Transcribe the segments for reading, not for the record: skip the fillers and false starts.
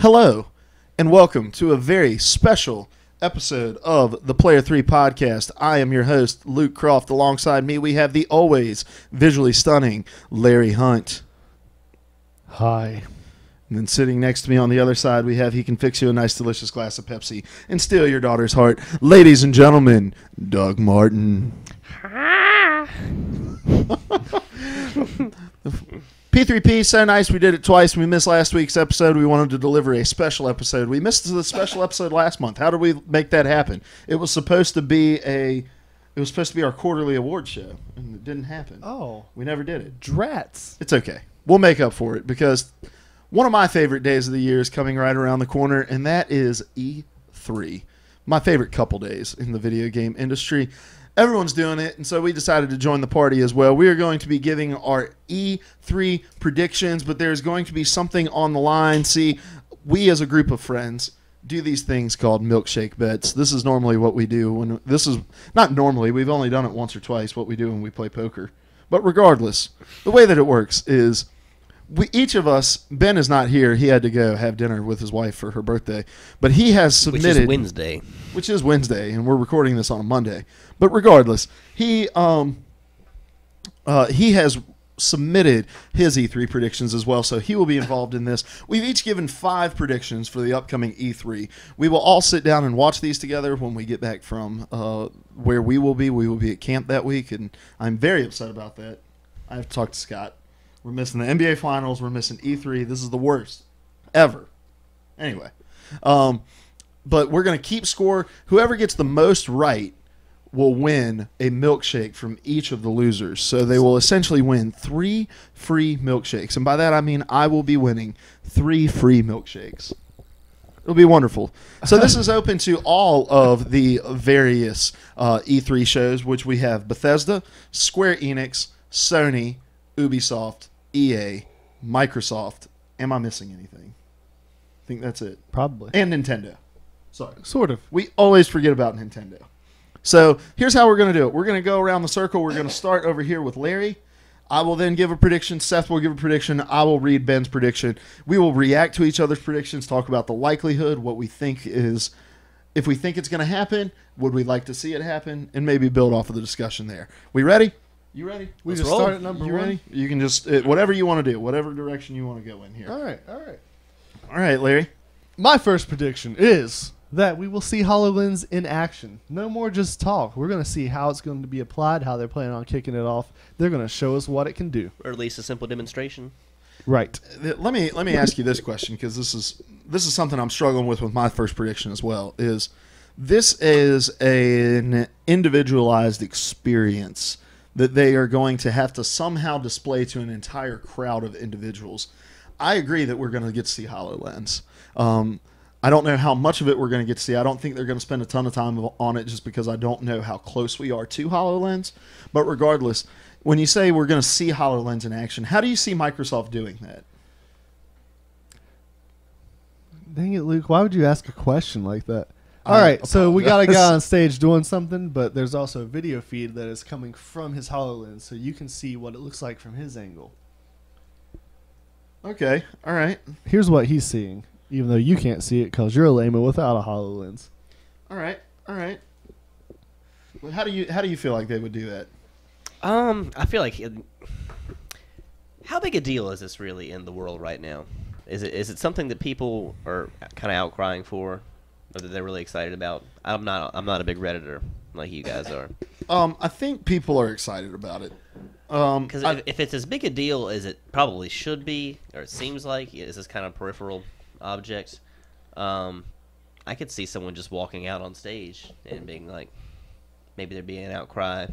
Hello, and welcome to a very special episode of the Player 3 podcast. I am your host, Luke Croft. Alongside me, we have the always visually stunning Larry Hunt. Hi. And then sitting next to me on the other side, we have he can fix you a nice, delicious glass of Pepsi and steal your daughter's heart. Ladies and gentlemen, Doug Martin. P3P, so nice. We did it twice. We missed last week's episode. We wanted to deliver a special episode. We missed the special episode last month. How did we make that happen? It was supposed to be our quarterly award show, and it didn't happen. Oh. We never did it. Drats. It's okay. We'll make up for it because one of my favorite days of the year is coming right around the corner, and that is E3. My favorite couple days in the video game industry. Everyone's doing it, and so we decided to join the party as well. We are going to be giving our E3 predictions, but there's going to be something on the line. See, we as a group of friends do these things called milkshake bets. This is normally what we do. Not normally. We've only done it once or twice, what we do when we play poker. But regardless, the way that it works is each of us, Ben is not here. He had to go have dinner with his wife for her birthday. But he has submitted. Which is Wednesday, and we're recording this on a Monday. But regardless, he has submitted his E3 predictions as well, so he will be involved in this. We've each given 5 predictions for the upcoming E3. We will all sit down and watch these together when we get back from where we will be. We will be at camp that week, and I'm very upset about that. I have to talk to Scott. We're missing the NBA Finals. We're missing E3. This is the worst ever. Anyway, but we're going to keep score. Whoever gets the most right will win a milkshake from each of the losers. So they will essentially win 3 free milkshakes. And by that I mean I will be winning 3 free milkshakes. It'll be wonderful. So this is open to all of the various E3 shows, which we have Bethesda, Square Enix, Sony, Ubisoft, EA, Microsoft. Am I missing anything? I think that's it. Probably. And Nintendo. Sorry. Sort of. We always forget about Nintendo. So here's how we're going to do it. We're going to go around the circle. We're going to start over here with Larry. I will then give a prediction. Seth will give a prediction. I will read Ben's prediction. We will react to each other's predictions, talk about the likelihood, what we think is, if we think it's going to happen, would we like to see it happen, and maybe build off of the discussion there. We ready? You ready? We just start at number 1. Ready? You can just, whatever you want to do, whatever direction you want to go in here. All right. All right, Larry. My first prediction is that we will see HoloLens in action. No more just talk. We're going to see how it's going to be applied, how they're planning on kicking it off. They're going to show us what it can do. Or at least a simple demonstration. Right. Let me ask you this question, because this is something I'm struggling with my first prediction as well. This is an individualized experience that they are going to have to somehow display to an entire crowd of individuals. I agree that we're going to get to see HoloLens. I don't know how much of it we're going to get to see. I don't think they're going to spend a ton of time on it just because I don't know how close we are to HoloLens. But regardless, when you say we're going to see HoloLens in action, how do you see Microsoft doing that? Dang it, Luke. Why would you ask a question like that? All right, so we got a guy on stage doing something, but there's also a video feed that is coming from his HoloLens, so you can see what it looks like from his angle. Okay, all right. Here's what he's seeing, even though you can't see it because you're a layman without a HoloLens. All right. Well, how do you feel like they would do that? I feel like how big a deal is this really in the world right now? Is it something that people are kind of outcrying for, or that they're really excited about? I'm not a big Redditor like you guys are. I think people are excited about it. Because if it's as big a deal as it probably should be, or it seems like, is this kind of peripheral object, I could see someone just walking out on stage and being like, maybe there'd be an outcry,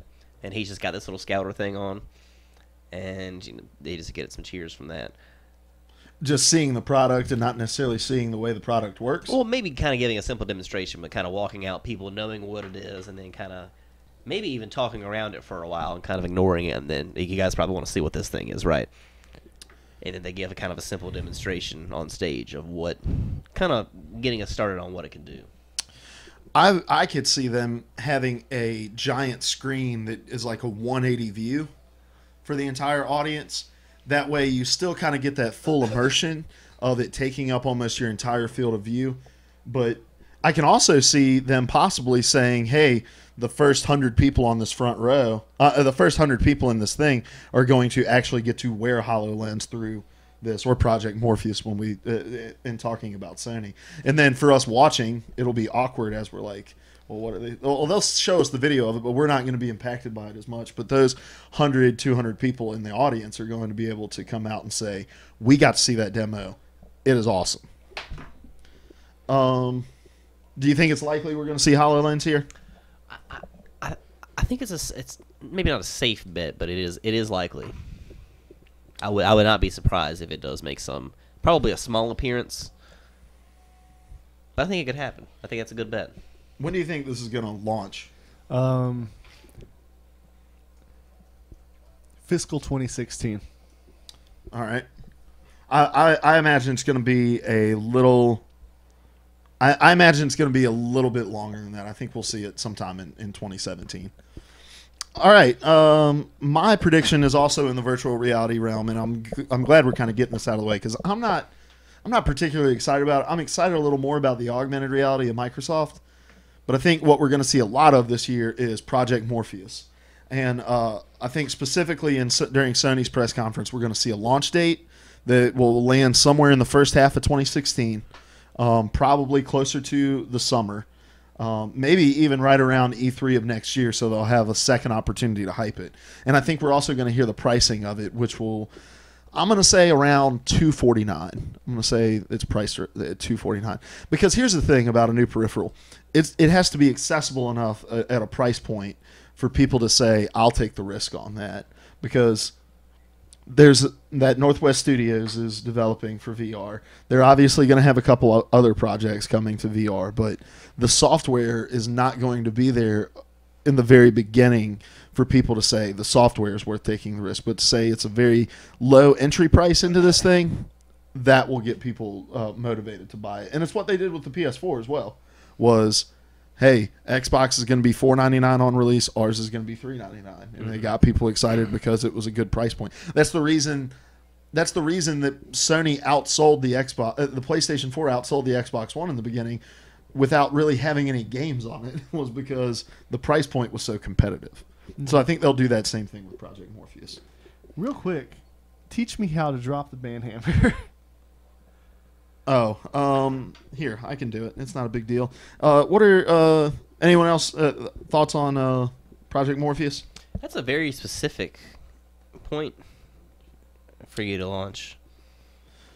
and he's just got this little scouter thing on, and they just get some cheers from that. Just seeing the product and not necessarily seeing the way the product works? Well, maybe kind of giving a simple demonstration, but kind of walking out, people knowing what it is, and then kind of maybe even talking around it for a while and kind of ignoring it, and then you guys probably want to see what this thing is, right? And then they give a kind of a simple demonstration on stage of what, kind of getting us started on what it can do. I could see them having a giant screen that is like a 180 view for the entire audience. That way you still kind of get that full immersion of it taking up almost your entire field of view. But I can also see them possibly saying, hey, the first 100 people on this front row, the first 100 people in this thing are going to actually get to wear HoloLens through this, or Project Morpheus when we, in talking about Sony. And then for us watching, it'll be awkward as we're like, well, what are they? Well, they'll show us the video of it, but we're not going to be impacted by it as much. But those 100, 200 people in the audience are going to be able to come out and say, we got to see that demo. It is awesome. Do you think it's likely we're going to see HoloLens here? I think it's maybe not a safe bet, but it is likely. I would not be surprised if it does make probably a small appearance. But I think it could happen. I think that's a good bet. When do you think this is going to launch? Fiscal 2016. All right. I imagine it's going to be a little. I imagine it's going to be a little bit longer than that. I think we'll see it sometime in 2017. All right. My prediction is also in the virtual reality realm, and I'm glad we're kind of getting this out of the way because I'm not particularly excited about it. I'm excited a little more about the augmented reality of Microsoft, but I think what we're going to see a lot of this year is Project Morpheus, and I think specifically during Sony's press conference, we're going to see a launch date that will land somewhere in the first half of 2016. Probably closer to the summer, maybe even right around E3 of next year, so they'll have a second opportunity to hype it. And I think we're also going to hear the pricing of it, which I'm going to say around $249. I'm going to say it's priced at $249 because here's the thing about a new peripheral: it has to be accessible enough at a price point for people to say, "I'll take the risk on that," because there's that Northwest Studios is developing for VR. They're obviously going to have a couple of other projects coming to VR, but the software is not going to be there in the very beginning for people to say the software is worth taking the risk. But to say it's a very low entry price into this thing, that will get people motivated to buy it. And it's what they did with the PS4 as well, was, hey, Xbox is going to be $499 on release. Ours is going to be $399, and they got people excited because it was a good price point. That's the reason that Sony outsold the Xbox, the PlayStation 4 outsold the Xbox One in the beginning, without really having any games on it, was because the price point was so competitive. So I think they'll do that same thing with Project Morpheus. Real quick, teach me how to drop the band hammer. Here, I can do it. It's not a big deal. What are anyone else thoughts on Project Morpheus? That's a very specific point for you to launch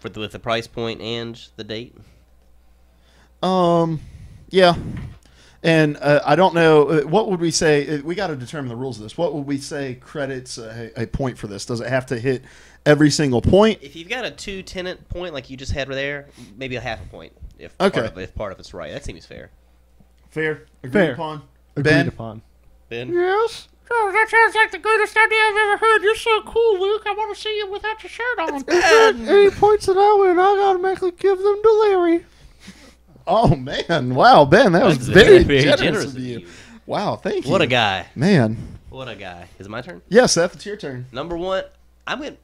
with the price point and the date. Yeah. And I don't know, what would we say? We got to determine the rules of this. What would we say credits a point for this? Does it have to hit every single point? If you've got a 2-tenant point like you just had there, maybe a half a point if part of it's right. That seems fair. Fair. Agreed upon. Agreed upon. Ben? Yes? Oh, that sounds like the greatest idea I've ever heard. You're so cool, Luke. I want to see you without your shirt on. Any points that I win, I automatically give them to Larry. Oh, man. Wow, Ben, that was very generous of you. Wow, thank you. What a guy. Man. What a guy. Is it my turn? Yeah, Seth, it's your turn. Number one, I went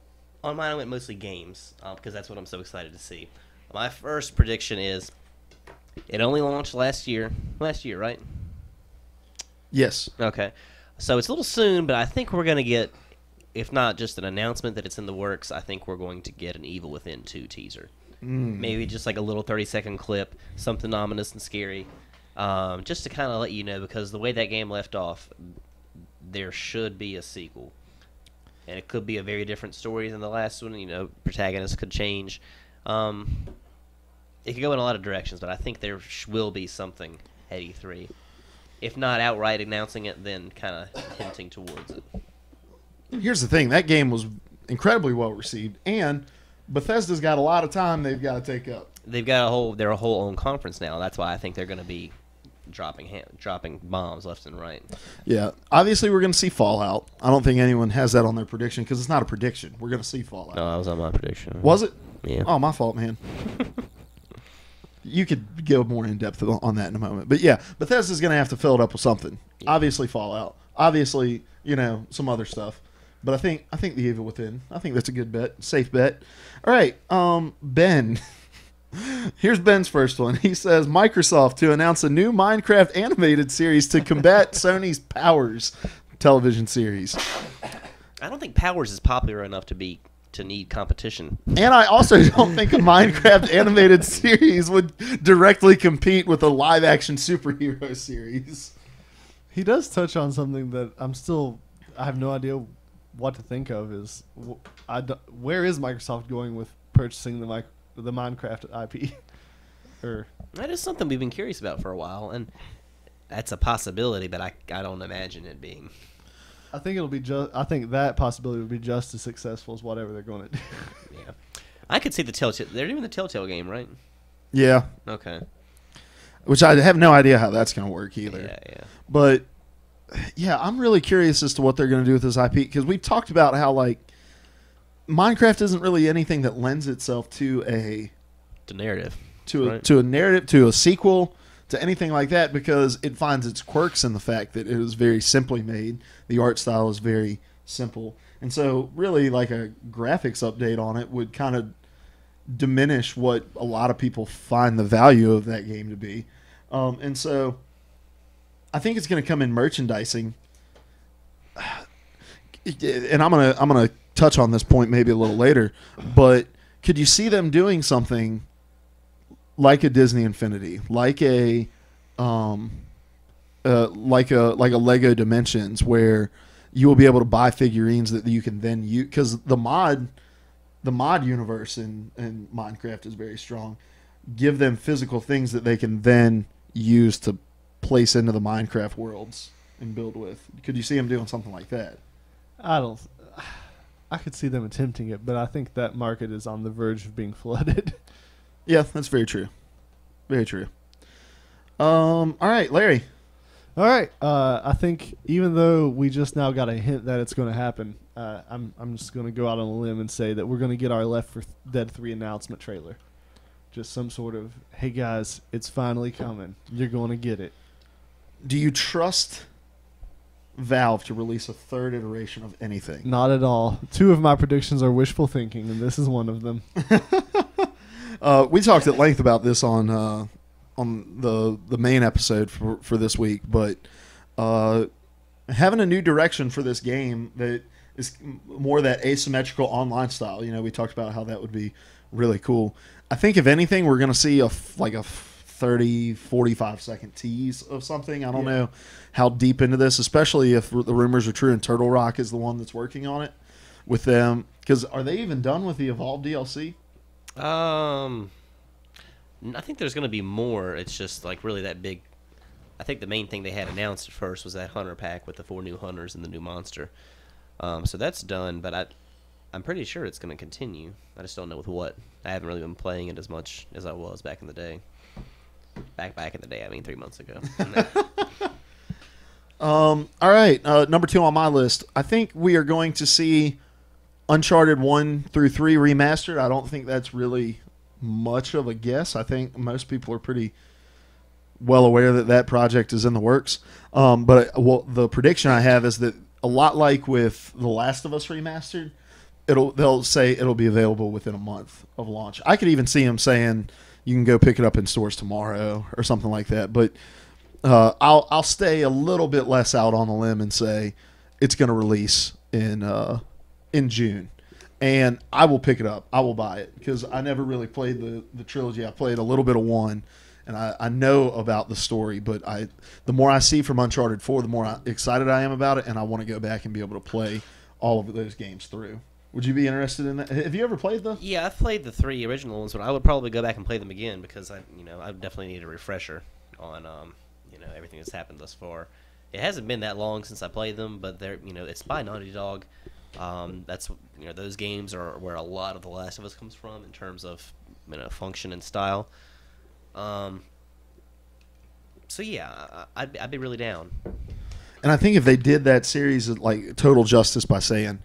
mostly games because that's what I'm so excited to see. My first prediction is it only launched last year. Last year, right? Yes. Okay. So it's a little soon, but I think we're going to get, if not just an announcement that it's in the works, I think we're going to get an Evil Within 2 teaser. Maybe just like a little 30-second clip, something ominous and scary, just to kind of let you know, because the way that game left off, there should be a sequel. And it could be a very different story than the last one. You know, protagonists could change. It could go in a lot of directions, but I think there will be something at E3. If not outright announcing it, then kind of hinting towards it. Here's the thing. That game was incredibly well received, and Bethesda's got a lot of time they've got to take up. They've got their whole own conference now. That's why I think they're going to be dropping bombs left and right. Yeah. Obviously, we're going to see Fallout. I don't think anyone has that on their prediction because it's not a prediction. We're going to see Fallout. No, that was on my prediction. Was it? Yeah. Oh, my fault, man. You could go more in depth on that in a moment. But yeah, Bethesda's going to have to fill it up with something. Yeah. Obviously, Fallout. Obviously, some other stuff. But I think the Evil Within. I think that's a good bet, safe bet. All right, Ben. Here's Ben's first one. He says Microsoft to announce a new Minecraft animated series to combat Sony's Powers television series. I don't think Powers is popular enough to need competition. And I also don't think a Minecraft animated series would directly compete with a live action superhero series. He does touch on something that I have no idea what to think of. Where is Microsoft going with purchasing the Minecraft IP? That is something we've been curious about for a while, and that's a possibility, but I don't imagine it being. I think I think that possibility would be just as successful as whatever they're going to do. Yeah, I could see the Telltale. They're doing the Telltale game, right? Yeah. Okay. Which I have no idea how that's going to work either. Yeah. But yeah, I'm really curious as to what they're going to do with this IP, because we've talked about how like Minecraft isn't really anything that lends itself to the narrative, to a narrative, to a sequel, to anything like that, because it finds its quirks in the fact that it is very simply made. The art style is very simple, and so really like a graphics update on it would kind of diminish what a lot of people find the value of that game to be. And so I think it's going to come in merchandising, and I'm gonna touch on this point maybe a little later, but could you see them doing something like a Disney Infinity, like a Lego Dimensions, where you will be able to buy figurines that you can then use, because the mod universe in Minecraft is very strong. Give them physical things that they can then use to place into the Minecraft worlds and build with. Could you see them doing something like that? I could see them attempting it, but I think that market is on the verge of being flooded. Yeah, that's very true. Very true. All right, Larry. All right. I think even though we just now got a hint that it's going to happen, I'm just going to go out on a limb and say that we're going to get our Left 4 Dead 3 announcement trailer. Just some sort of, hey guys, it's finally coming. You're going to get it. Do you trust Valve to release a third iteration of anything? Not at all. 2 of my predictions are wishful thinking, and this is one of them. We talked at length about this on the main episode for this week, but having a new direction for this game that is more that asymmetrical online style. You know, we talked about how that would be really cool. I think if anything, we're going to see a 30, 45 second tease of something. I don't know how deep into this, especially if the rumors are true and Turtle Rock is the one that's working on it with them. Because are they even done with the Evolve DLC? I think there's going to be more. It's just like really that big. I think the main thing they had announced at first was that hunter pack with the 4 new hunters and the new monster. So that's done, but I'm pretty sure it's going to continue. I just don't know with what. I haven't really been playing it as much as I was back in the day. Back in the day, I mean 3 months ago. All right, number 2 on my list. I think we are going to see Uncharted 1 through 3 remastered. I don't think that's really much of a guess. I think most people are pretty well aware that project is in the works. But the prediction I have is that a lot like with The Last of Us remastered, they'll say it'll be available within a month of launch. I could even see them saying you can go pick it up in stores tomorrow or something like that. But I'll stay a little bit less out on the limb and say it's going to release in June. And I will pick it up. I will buy it because I never really played the trilogy. I played a little bit of 1, and I know about the story. But the more I see from Uncharted 4, the more excited I am about it, and I want to go back and be able to play all of those games through. Would you be interested in that? Have you ever played them? Yeah, I've played the 3 original ones, but I would probably go back and play them again because I definitely need a refresher on everything that's happened thus far. It hasn't been that long since I played them, but it's by Naughty Dog. That's those games are where a lot of The Last of Us comes from in terms of function and style. So yeah, I'd be really down. And I think if they did that series like total justice by saying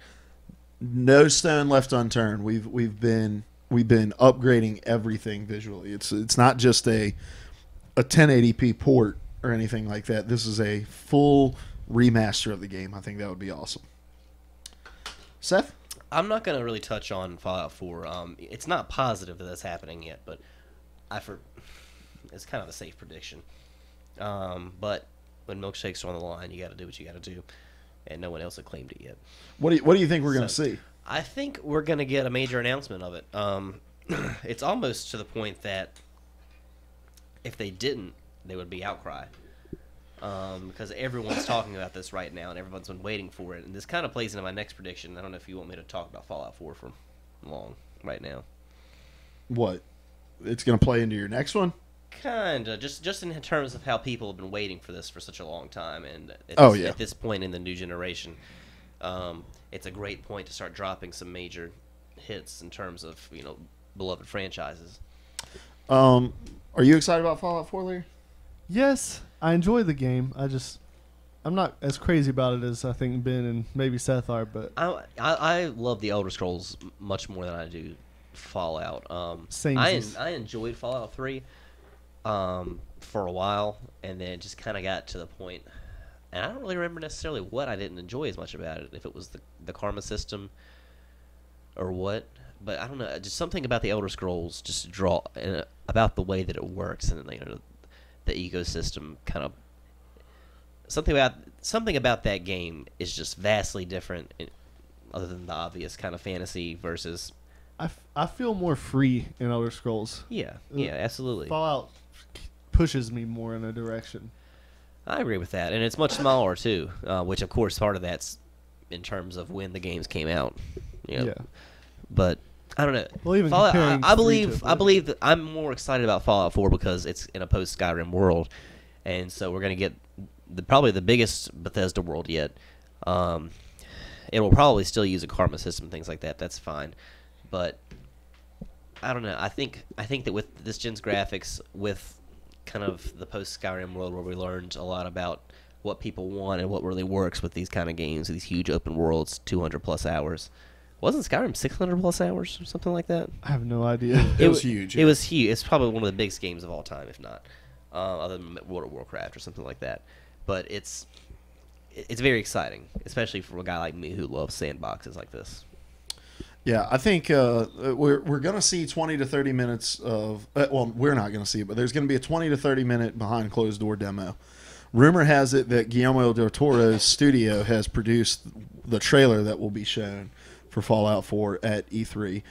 no stone left unturned, we've been upgrading everything visually. It's not just a 1080p port or anything like that. This is a full remaster of the game. I think that would be awesome. Seth? I'm not going to really touch on Fallout 4. It's not positive that that's happening yet, but it's kind of a safe prediction. But when milkshakes are on the line, you got to do what you got to do, and no one else had claimed it yet. What do you think we're going to see? I think we're going to get a major announcement of it. It's almost to the point that if they didn't, there would be outcry. Because everyone's talking about this right now, and everyone's been waiting for it. And this kind of plays into my next prediction. I don't know if you want me to talk about Fallout 4 for long right now. What? It's going to play into your next one? Kind of. Just in terms of how people have been waiting for this for such a long time. And at this point in the new generation, it's a great point to start dropping some major hits in terms of, beloved franchises. Are you excited about Fallout 4, Larry? Yes, I enjoy the game. I'm not as crazy about it as I think Ben and maybe Seth are, but I love the Elder Scrolls much more than I do Fallout. Same. I enjoyed Fallout 3 for a while, and then it just kind of got to the point, and I don't really remember necessarily what I didn't enjoy as much about it, if it was the karma system or what. But I don't know, just something about the Elder Scrolls just draw about the way that it works, and the ecosystem kind of something about that game is just vastly different, other than the obvious kind of fantasy versus. I feel more free in Elder Scrolls. Yeah, absolutely. Fallout pushes me more in a direction. I agree with that, and it's much smaller too, which of course part of that's in terms of when the games came out. Yeah. But I don't know. Well, even Fallout, I believe that I'm more excited about Fallout 4 because it's in a post Skyrim world, and so we're gonna get probably the biggest Bethesda world yet. It will probably still use a karma system, things like that. That's fine, but I don't know. I think that with this gen's graphics, with kind of the post Skyrim world where we learned a lot about what people want and what really works with these kind of games, these huge open worlds, 200 plus hours. Wasn't Skyrim 600 plus hours or something like that? I have no idea. It was huge. It was huge. It's probably one of the biggest games of all time, if not, other than World of Warcraft or something like that. But it's very exciting, especially for a guy like me who loves sandboxes like this. Yeah, I think we're going to see 20 to 30 minutes of we're not going to see it, but there's going to be a 20 to 30 minute behind closed door demo. Rumor has it that Guillermo del Toro's studio has produced the trailer that will be shown for Fallout 4 at E3.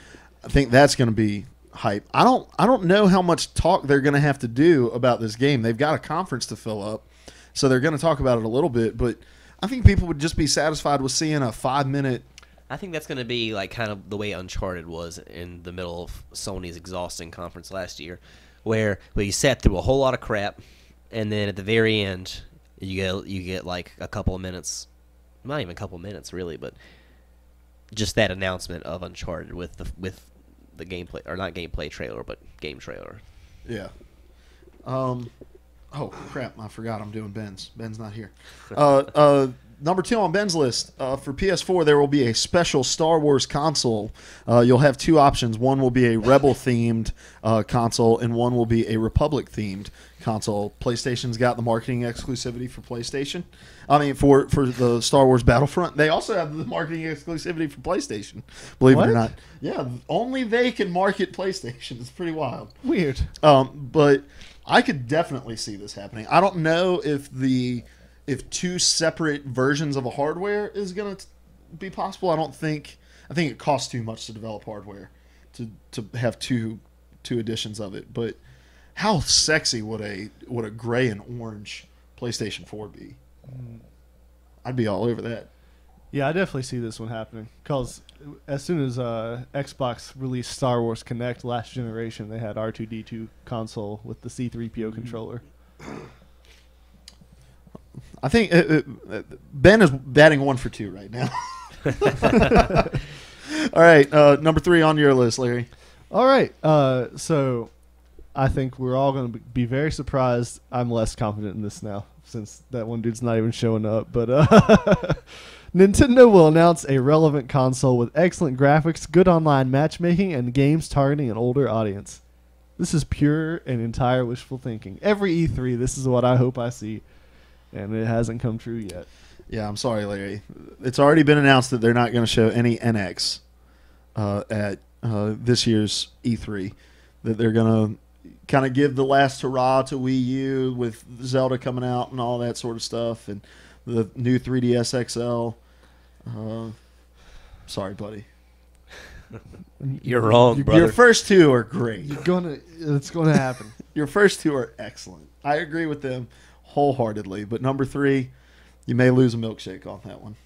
I think that's going to be hype. I don't know how much talk they're going to have to do about this game. They've got a conference to fill up, so they're going to talk about it a little bit, but I think people would just be satisfied with seeing a 5-minute. I think that's going to be like kind of the way Uncharted was in the middle of Sony's exhausting conference last year, where you sat through a whole lot of crap, and then at the very end, you get like a couple of minutes, not even a couple of minutes really, but just that announcement of Uncharted with the gameplay, or not gameplay trailer, but game trailer. Yeah. Oh crap! I forgot I'm doing Ben's. Ben's not here. Number 2 on Ben's list, for PS4, there will be a special Star Wars console. You'll have 2 options. One will be a Rebel-themed console, and one will be a Republic-themed console. PlayStation's got the marketing exclusivity for PlayStation. I mean, for the Star Wars Battlefront. They also have the marketing exclusivity for PlayStation, believe it or not. Yeah, only they can market PlayStation. It's pretty wild. Weird. But I could definitely see this happening. I don't know if 2 separate versions of a hardware is going to be possible. I think it costs too much to develop hardware to have two editions of it. But how sexy would a gray and orange PlayStation 4 be? I'd be all over that. Yeah, I definitely see this one happening. Because as soon as Xbox released Star Wars Kinect last generation, they had R2-D2 console with the C-3PO controller. I think Ben is batting 1 for 2 right now. All right, number 3 on your list, Larry. All right, so I think we're all going to be very surprised. I'm less confident in this now, since that one dude's not even showing up. But Nintendo will announce a relevant console with excellent graphics, good online matchmaking, and games targeting an older audience. This is pure and entire wishful thinking. Every E3, this is what I hope I see. And it hasn't come true yet. Yeah, I'm sorry, Larry. It's already been announced that they're not going to show any NX at this year's E3. That they're going to kind of give the last hurrah to Wii U with Zelda coming out and all that sort of stuff, and the new 3DS XL. Sorry, buddy. You're wrong, brother. Your first two are great. It's gonna happen. Your first two are excellent. I agree with them wholeheartedly. But number 3, you may lose a milkshake on that one.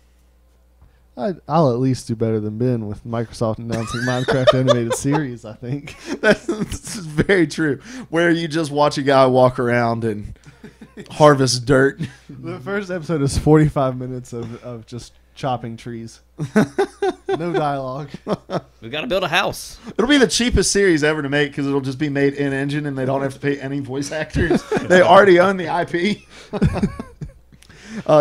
I'll at least do better than Ben with Microsoft announcing Minecraft animated series. I think This is very true. Where you just watch a guy walk around and harvest dirt. the first episode is 45 minutes of just chopping trees. No dialogue. We've got to build a house. It'll be the cheapest series ever to make because it'll just be made in engine and they don't have to pay any voice actors. They already own the IP.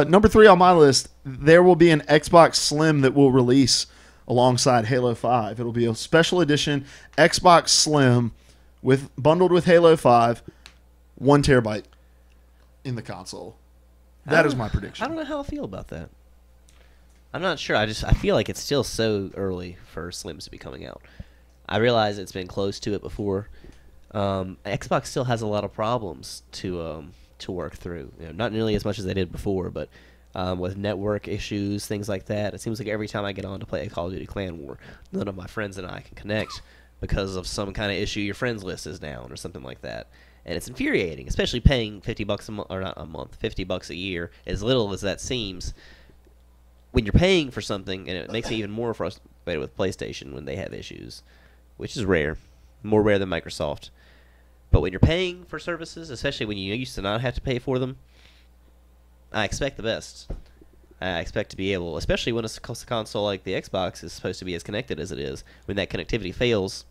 Number 3 on my list, there will be an Xbox Slim that will release alongside Halo 5. It'll be a special edition Xbox Slim bundled with Halo 5, 1 terabyte in the console. That is my prediction. I don't know how I feel about that. I'm not sure. I feel like it's still so early for Slims to be coming out. I realize it's been close to it before. Xbox still has a lot of problems to work through. Not nearly as much as they did before, but with network issues, things like that. It seems like every time I get on to play a Call of Duty Clan War, none of my friends and I can connect because of some kind of issue. Your friends list is down or something like that. And it's infuriating, especially paying $50 a month, or not a month, $50 a year, as little as that seems. When you're paying for something, and it makes me even more frustrated with PlayStation when they have issues, which is rare, more rare than Microsoft. But when you're paying for services, especially when you used to not have to pay for them, I expect the best. I expect to be able, especially when a console like the Xbox is supposed to be as connected as it is, when that connectivity fails,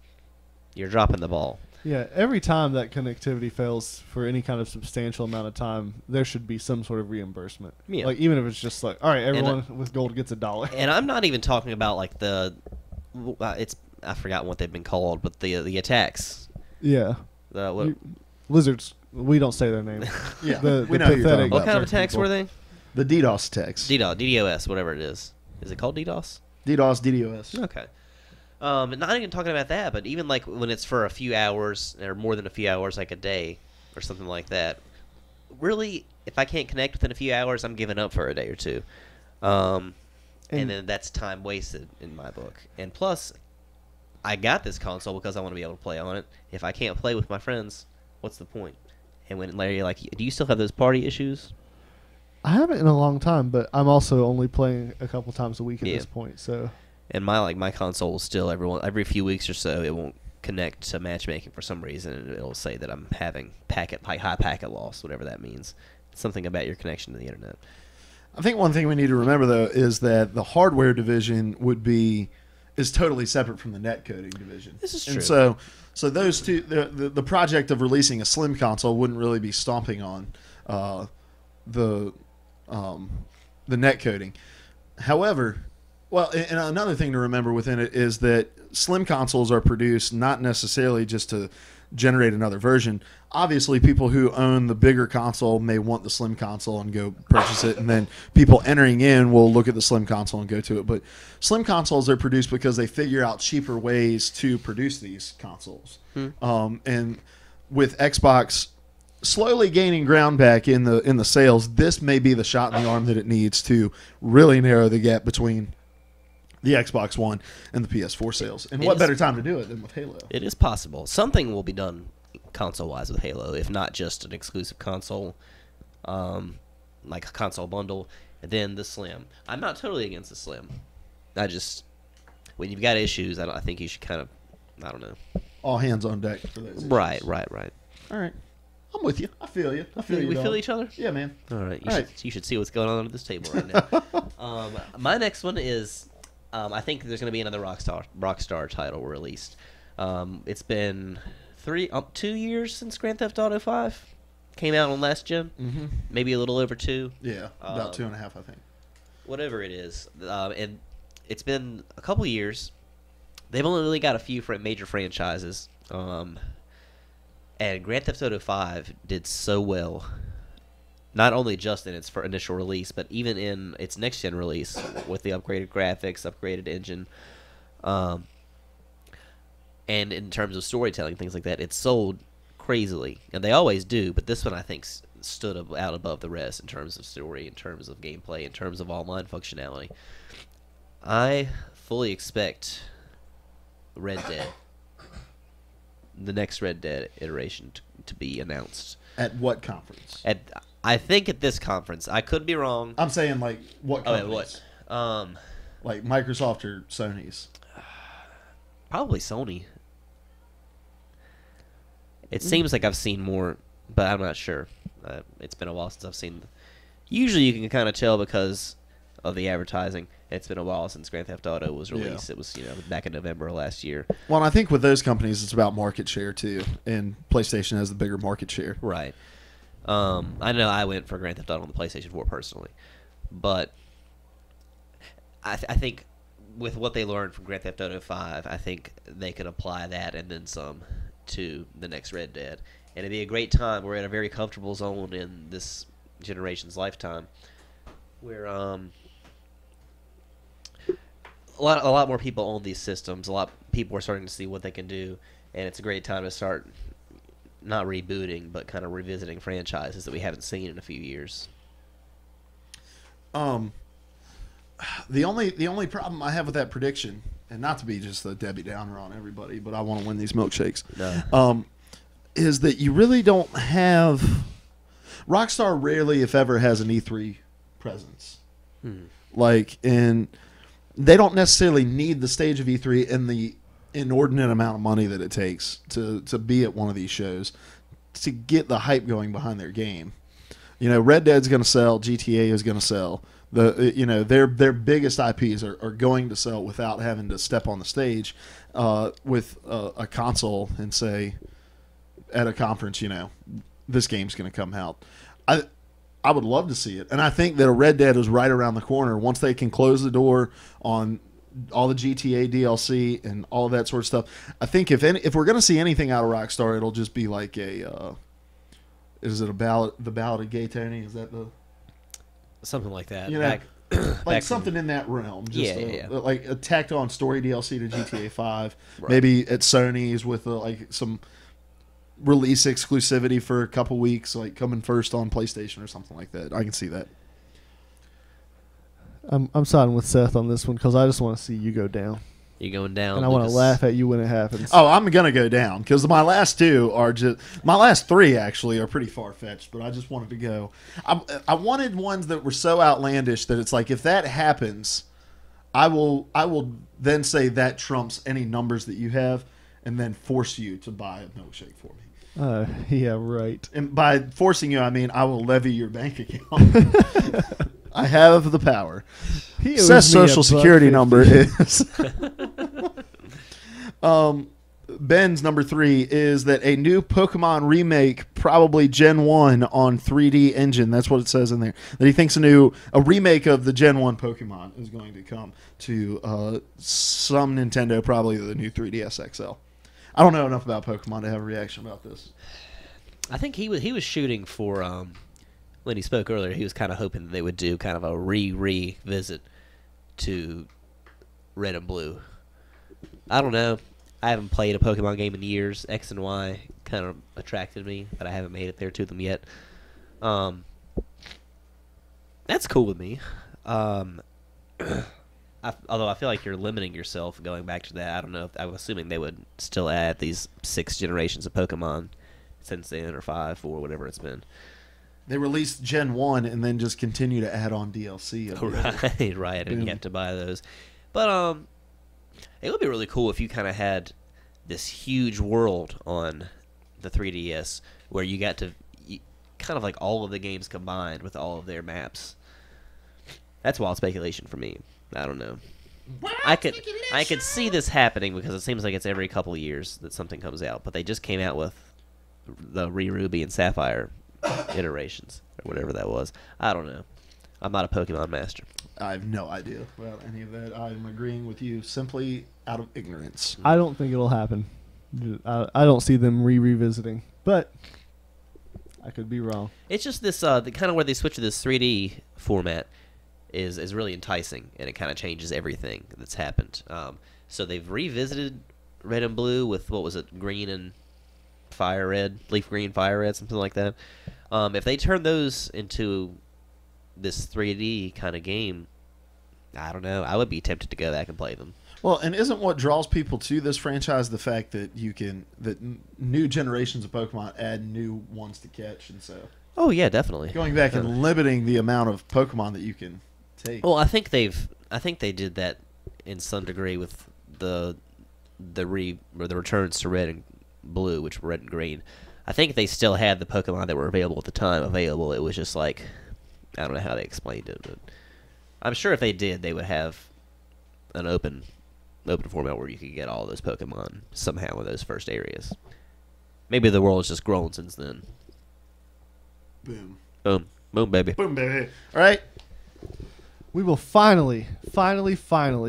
you're dropping the ball. Yeah, every time that connectivity fails for any kind of substantial amount of time, there should be some sort of reimbursement. Yeah. Like, even if it's just like, all right, everyone with gold gets $1. And I'm not even talking about like I forgot what they've been called, but the attacks. Yeah. Lizards. We don't say their name. Yeah, The we know who you're talking pathetic- about. What kind of attacks were they? The DDoS attacks. DDoS, whatever it is. Is it called DDoS? DDoS, DDoS. Okay. Not even talking about that, but even like when it's for a few hours or more than a few hours, like a day or something like that. Really, if I can't connect within a few hours, I'm giving up for a day or two. And then that's time wasted in my book. And plus, I got this console because I want to be able to play on it. If I can't play with my friends, what's the point? And when Larry, like, do you still have those party issues? I haven't in a long time, but I'm also only playing a couple times a week at Yeah. this point. So And my console will still every few weeks or so it won't connect to matchmaking for some reason, and it'll say that I'm having high packet loss, whatever that means. It's something about your connection to the internet. I think one thing we need to remember, though, is that the hardware division is totally separate from the netcoding division. This is true. And so those two, the project of releasing a slim console wouldn't really be stomping on the netcoding. However, well, and another thing to remember within it is that slim consoles are produced not necessarily just to generate another version. Obviously, people who own the bigger console may want the slim console and go purchase it, and then people entering in will look at the slim console and go to it. But slim consoles are produced because they figure out cheaper ways to produce these consoles. And with Xbox slowly gaining ground back in the sales, this may be the shot in the arm that it needs to really narrow the gap between the Xbox One and the PS4 sales. And what better time to do it than with Halo? It is possible. Something will be done console-wise with Halo, if not just an exclusive console, like a console bundle, and then the Slim. I'm not totally against the Slim. When you've got issues, I think you should kind of, I don't know. All hands on deck for those issues. Right. All right. I'm with you. I feel you. I feel you. We dog. feel each other? Yeah, man. All right. All right. You should see what's going on at this table right now. My next one is, I think there's going to be another Rockstar title released. It's been 2 years since Grand Theft Auto 5 came out on last gen. Mm-hmm. Maybe a little over 2. Yeah, about 2.5, I think. Whatever it is. And it's been a couple years. They've only really got a few major franchises. And Grand Theft Auto 5 did so well not only just in its for initial release, but even in its next gen release with the upgraded graphics, upgraded engine, and in terms of storytelling, things like that, it sold crazily, and they always do. But this one, I think, stood out above the rest in terms of story, in terms of gameplay, in terms of online functionality. I fully expect Red Dead, the next Red Dead iteration, to be announced. At what conference? I think at this conference. I could be wrong. I'm saying like what companies? What? Like Microsoft or Sony's? Probably Sony. It seems like I've seen more, but I'm not sure. It's been a while since I've seen. Usually, you can kind of tell because of the advertising. It's been a while since Grand Theft Auto was released. Yeah. It was back in November of last year. Well, and I think with those companies, it's about market share too, and PlayStation has the bigger market share. Right. I know I went for Grand Theft Auto on the PlayStation 4 personally, but I think with what they learned from Grand Theft Auto 5, I think they could apply that and then some to the next Red Dead. And it'd be a great time. We're at a very comfortable zone in this generation's lifetime where a lot more people own these systems. A lot of people are starting to see what they can do, and it's a great time to start not rebooting, but kind of revisiting franchises that we haven't seen in a few years. The only problem I have with that prediction, and not to be just a Debbie Downer on everybody, but I want to win these milkshakes. No. Is that you really don't have Rockstar rarely, if ever, has an E3 presence. Like, and they don't necessarily need the stage of E3 and the inordinate amount of money that it takes to be at one of these shows to get the hype going behind their game. Red Dead's going to sell, GTA is going to sell. Their biggest IPs are going to sell without having to step on the stage with a console and say at a conference, this game's going to come out. I would love to see it, and I think that a Red Dead is right around the corner once they can close the door on all the GTA DLC and all of that sort of stuff. I think if we're going to see anything out of Rockstar, it'll just be like the Ballad of Gay Tony? Is that the Something like that. Like something in that realm. Just Yeah. like a tacked on story DLC to GTA 5. Right. Maybe at Sony's with like some release exclusivity for a couple weeks, like coming first on PlayStation or something like that. I can see that. I'm siding with Seth on this one because I just want to see you go down, You're going down. and I want to Lucas. laugh at you when it happens. Oh, I'm gonna go down because my last three actually are pretty far fetched. But I just wanted to go. I wanted ones that were so outlandish that it's like if that happens, I will then say that trumps any numbers that you have, and then force you to buy a milkshake for me. Yeah, right. And by forcing you, I mean I will levy your bank account. I have the power. Seth's social security number is. Ben's number 3 is that a new Pokemon remake, probably Gen 1 on 3D engine. That's what it says in there. That he thinks a remake of the Gen 1 Pokemon is going to come to some Nintendo, probably the new 3DS XL. I don't know enough about Pokemon to have a reaction about this. I think he was shooting for when he spoke earlier. He was kind of hoping that they would do kind of a revisit to Red and Blue. I don't know. I haven't played a Pokemon game in years. X and Y kind of attracted me, but I haven't made it there to them yet. That's cool with me. Although I feel like you're limiting yourself going back to that. I don't know. I'm assuming they would still add these 6 generations of Pokemon since then, or 5, 4, whatever it's been. They released Gen 1 and then just continue to add on DLC. Right, and you have to buy those. But it would be really cool if you kind of had this huge world on the 3DS where you got to kind of like all of the games combined with all of their maps. That's wild speculation for me. I don't know. I could see this happening because it seems like it's every couple of years that something comes out. But they just came out with the Ruby and Sapphire iterations or whatever that was. I don't know. I'm not a Pokemon master. I have no idea about any of that. I'm agreeing with you simply out of ignorance. I don't think it'll happen. I don't see them revisiting, but could be wrong. It's just this the kind of where they switch to this 3D format is really enticing, and it kind of changes everything that's happened. So they've revisited Red and Blue with, what was it, Green and Fire Red, Leaf Green, Fire Red, something like that. If they turn those into this 3D kind of game, I don't know. I would be tempted to go back and play them. Well, and isn't what draws people to this franchise the fact that new generations of Pokemon add new ones to catch, and so Oh yeah, definitely. going back and limiting the amount of Pokemon that you can take. Well, I think they did that in some degree with the returns to Red and Blue, which were Red and Green. I think they still had the Pokemon that were available at the time available. It was just like, I don't know how they explained it, but I'm sure if they did, they would have an open format where you could get all those Pokemon somehow in those first areas. Maybe the world has just grown since then. Boom. Boom. Boom, baby. Boom, baby. All right. We will finally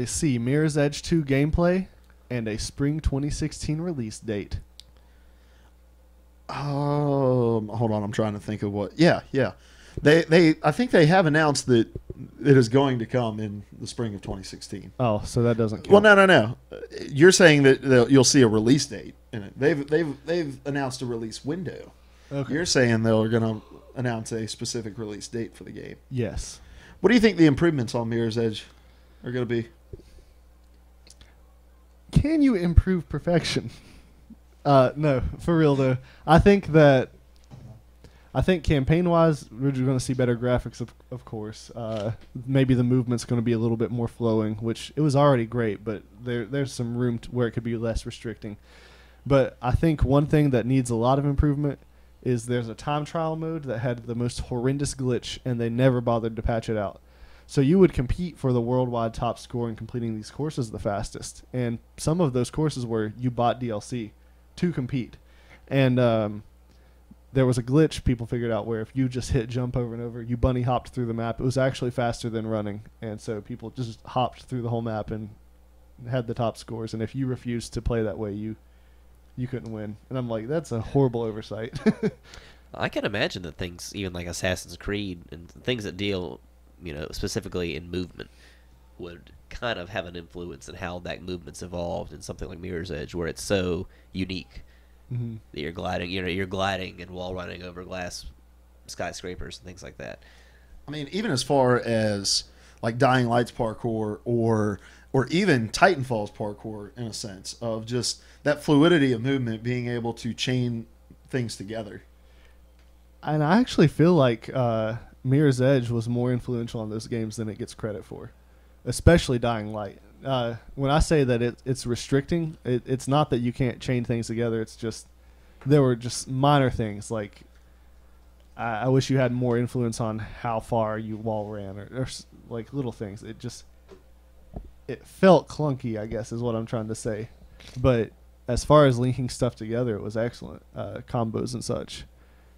see Mirror's Edge 2 gameplay and a spring 2016 release date. Hold on. I'm trying to think of what. Yeah. I think they have announced that it is going to come in the spring of 2016. Oh, so that doesn't count. Well, no. You're saying that you'll see a release date in it. They've announced a release window. Okay. You're saying they're going to announce a specific release date for the game. Yes. What do you think the improvements on Mirror's Edge are going to be? Can you improve perfection? No, for real though. I think campaign-wise, we're going to see better graphics, of course. Maybe the movement's going to be a little bit more flowing, which it was already great, but there's some room where it could be less restricting. But I think one thing that needs a lot of improvement is there's a time trial mode that had the most horrendous glitch, and they never bothered to patch it out. So you would compete for the worldwide top score in completing these courses the fastest. And some of those courses where you bought DLC to compete. And there was a glitch people figured out where if you just hit jump over and over, you bunny hopped through the map. It was actually faster than running. And so people just hopped through the whole map and had the top scores. And if you refused to play that way, you couldn't win. And I'm like, that's a horrible oversight. I can imagine that things, even like Assassin's Creed and things that deal, specifically in movement, would kind of have an influence in how that movement's evolved in something like Mirror's Edge, where it's so unique that you're gliding and wall running over glass skyscrapers and things like that. I mean, even as far as like Dying Light's parkour or even Titanfall's parkour, in a sense of just that fluidity of movement, being able to chain things together. And I actually feel like Mirror's Edge was more influential on those games than it gets credit for, especially Dying Light. When I say that it's restricting, it's not that you can't chain things together. It's just there were just minor things like I wish you had more influence on how far you wall ran or like little things. It felt clunky, I guess, is what I'm trying to say. But as far as linking stuff together, it was excellent, combos and such.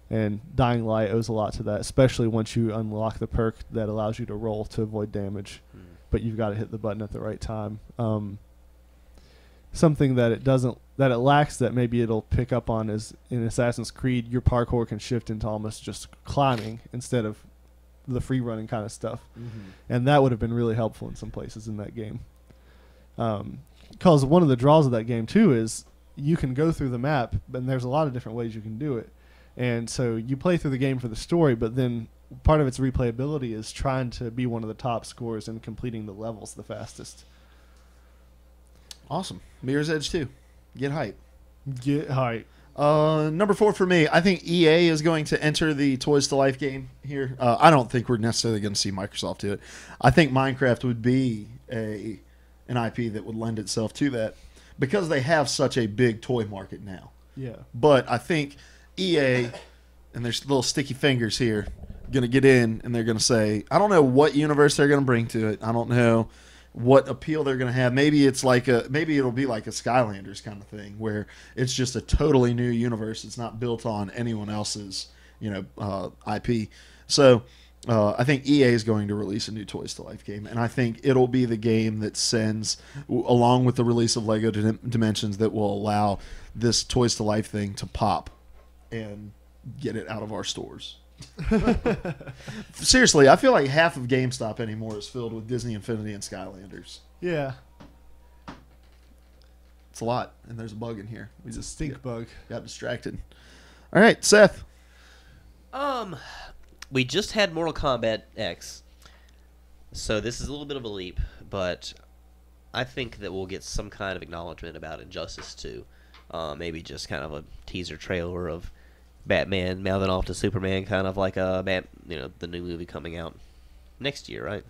And Dying Light owes a lot to that, especially once you unlock the perk that allows you to roll to avoid damage. But you've got to hit the button at the right time. Something that it lacks that maybe it'll pick up on is in Assassin's Creed, your parkour can shift into almost just climbing instead of the free running kind of stuff. And that would have been really helpful in some places in that game. Because one of the draws of that game too is you can go through the map, and there's a lot of different ways you can do it. And so you play through the game for the story, but then part of its replayability is trying to be one of the top scorers and completing the levels the fastest. Awesome. Mirror's Edge 2. Get hype. Get hype. Number 4 for me, I think EA is going to enter the Toys to Life game here. I don't think we're necessarily going to see Microsoft do it. I think Minecraft would be an IP that would lend itself to that because they have such a big toy market now. Yeah. But I think EA, and there's little sticky fingers here, going to get in and they're going to say, I don't know what universe they're going to bring to it. I don't know what appeal they're going to have. Maybe it'll be like a Skylanders kind of thing where it's just a totally new universe. It's not built on anyone else's, IP. So I think EA is going to release a new Toys to Life game, and I think it'll be the game that sends, along with the release of LEGO Dimensions, that will allow this Toys to Life thing to pop and get it out of our stores. Seriously, I feel like half of GameStop anymore is filled with Disney Infinity and Skylanders. Yeah. It's a lot, and there's a bug in here. It's a stink bug. Got distracted. All right, Seth. We just had Mortal Kombat X, so this is a little bit of a leap, but I think that we'll get some kind of acknowledgement about Injustice 2. Maybe just kind of a teaser trailer of Batman mouthing off to Superman, kind of like the new movie coming out next year, right?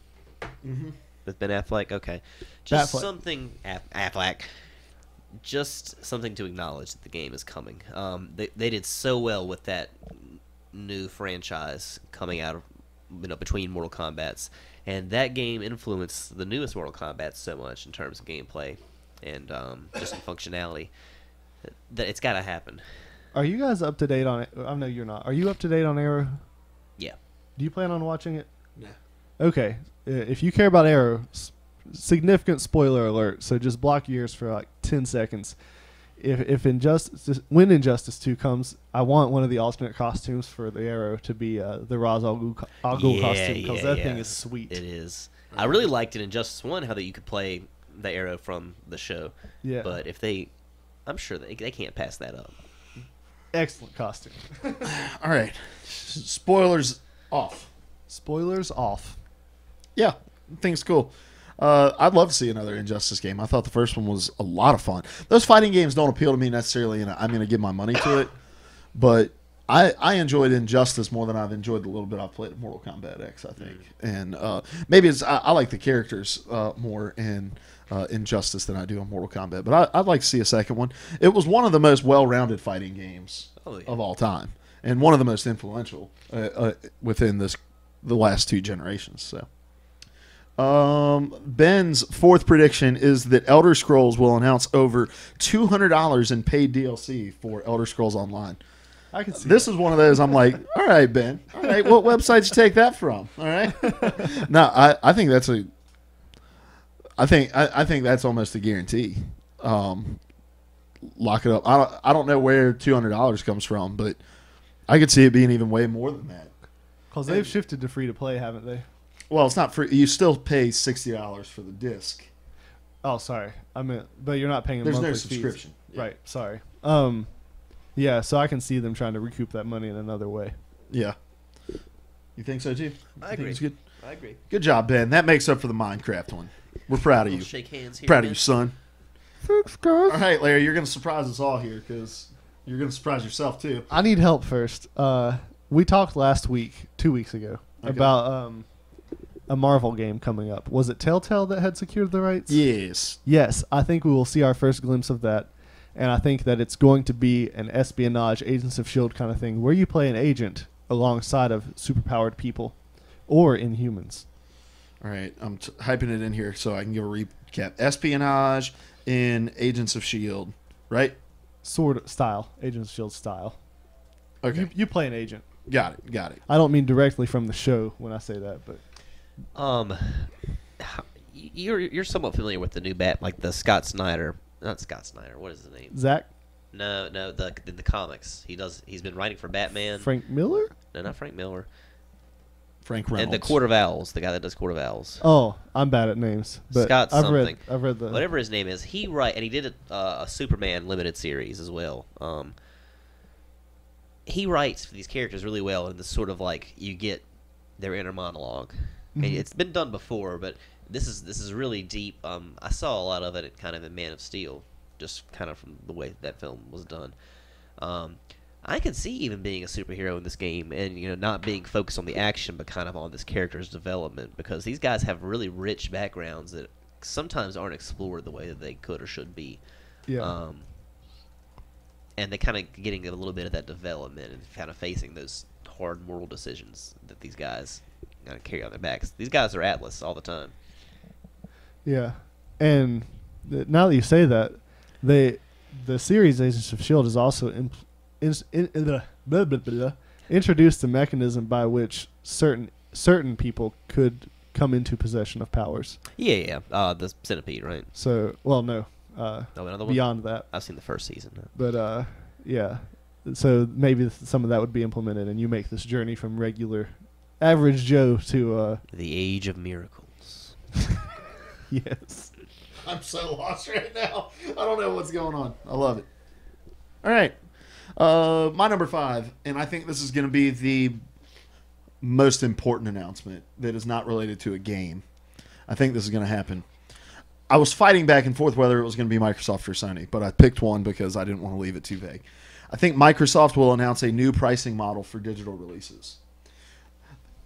Mm-hmm. With Ben Affleck. Okay, just Batfleck. something Affleck. Just something to acknowledge that the game is coming. They did so well with that new franchise coming out of between Mortal Kombats, and that game influenced the newest Mortal Kombat so much in terms of gameplay and just in functionality that it's got to happen. Are you guys up to date on it? I know you're not. Are you up to date on Arrow? Yeah. Do you plan on watching it? Yeah. Okay. If you care about Arrow, significant spoiler alert. So just block your ears for like 10 seconds. When Injustice 2 comes, I want one of the alternate costumes for the Arrow to be the Ra's al Ghul costume, because that thing is sweet. It is. I really liked it in Injustice 1 how that you could play the Arrow from the show. Yeah. But I'm sure they can't pass that up. Excellent costume. All right. Spoilers off. Spoilers off. Yeah, I think it's cool. I'd love to see another Injustice game. I thought the first one was a lot of fun. Those fighting games don't appeal to me necessarily, and I'm going to give my money to it. But I enjoyed Injustice more than I've enjoyed the little bit I've played of Mortal Kombat X, I think. And maybe I like the characters more in Injustice than I do in Mortal Kombat. But I'd like to see a second one. It was one of the most well-rounded fighting games of all time, and one of the most influential within the last two generations. So. Ben's fourth prediction is that Elder Scrolls will announce over $200 in paid DLC for Elder Scrolls Online. I can see This is one of those I'm like, all right, Ben. All right, what website you take that from? All right. No, I think that's I think that's almost a guarantee. Lock it up. I don't know where $200 comes from, but I could see it being even way more than that. Because they've shifted to free to play, haven't they? Well, it's not free. You still pay $60 for the disc. Oh, sorry. I meant, but you're not paying a There's monthly no fees. subscription. Yeah. Right. Sorry. Yeah. So I can see them trying to recoup that money in another way. Yeah. You think so too? I You think agree. it's good? I agree. Good job, Ben. That makes up for the Minecraft one. We're proud of We'll you. shake hands here. Proud of man. you, son. Thanks, guys. All right, Larry, you're going to surprise us all here because you're going to surprise yourself too. I need help first. We talked last week, 2 weeks ago, Okay. about a Marvel game coming up. Was it Telltale that had secured the rights? Yes. Yes, I think we will see our first glimpse of that. And I think that it's going to be an espionage, Agents of S.H.I.E.L.D. kind of thing, where you play an agent alongside of superpowered people or Inhumans. All right, I'm hyping it in here so I can give a recap. Espionage in Agents of S.H.I.E.L.D., right? Sort of style, Agents of S.H.I.E.L.D. style. Okay. You play an agent. Got it. I don't mean directly from the show when I say that, but You're somewhat familiar with the new like the Scott Snyder, not Scott Snyder. What is his name? Zach, No, in the comics. He's been writing for Batman. Frank Miller? No, not Frank Miller. Frank Reynolds. And the Court of Owls, the guy that does Court of Owls. Oh, I'm bad at names. But Scott I've something. read the Whatever his name is, and he did a Superman limited series as well. He writes for these characters really well, and this sort of like you get their inner monologue. And it's been done before, but this is really deep. I saw a lot of it kind of in Man of Steel, just kind of from the way that film was done. I could see even being a superhero in this game, and not being focused on the action, but kind of on this character's development, because these guys have really rich backgrounds that sometimes aren't explored the way that they could or should be. yeah. And they kind of getting a little bit of that development and kind of facing those hard moral decisions that these guys kind of carry on their backs. These guys are Atlas all the time. Yeah, and now that you say that, the series Agents of S.H.I.E.L.D. has also introduced a mechanism by which certain people could come into possession of powers. Yeah. The Centipede, right? So, well, no, Oh, another one? beyond that, I've seen the first season. but yeah, So maybe some of that would be implemented, and you make this journey from regular, average Joe to The age of miracles. yes. I'm so lost right now. I don't know what's going on. I love it. All right. My number 5, and I think this is going to be the most important announcement that is not related to a game. I think this is going to happen. I was fighting back and forth whether it was going to be Microsoft or Sony, but I picked one because I didn't want to leave it too vague. I think Microsoft will announce a new pricing model for digital releases.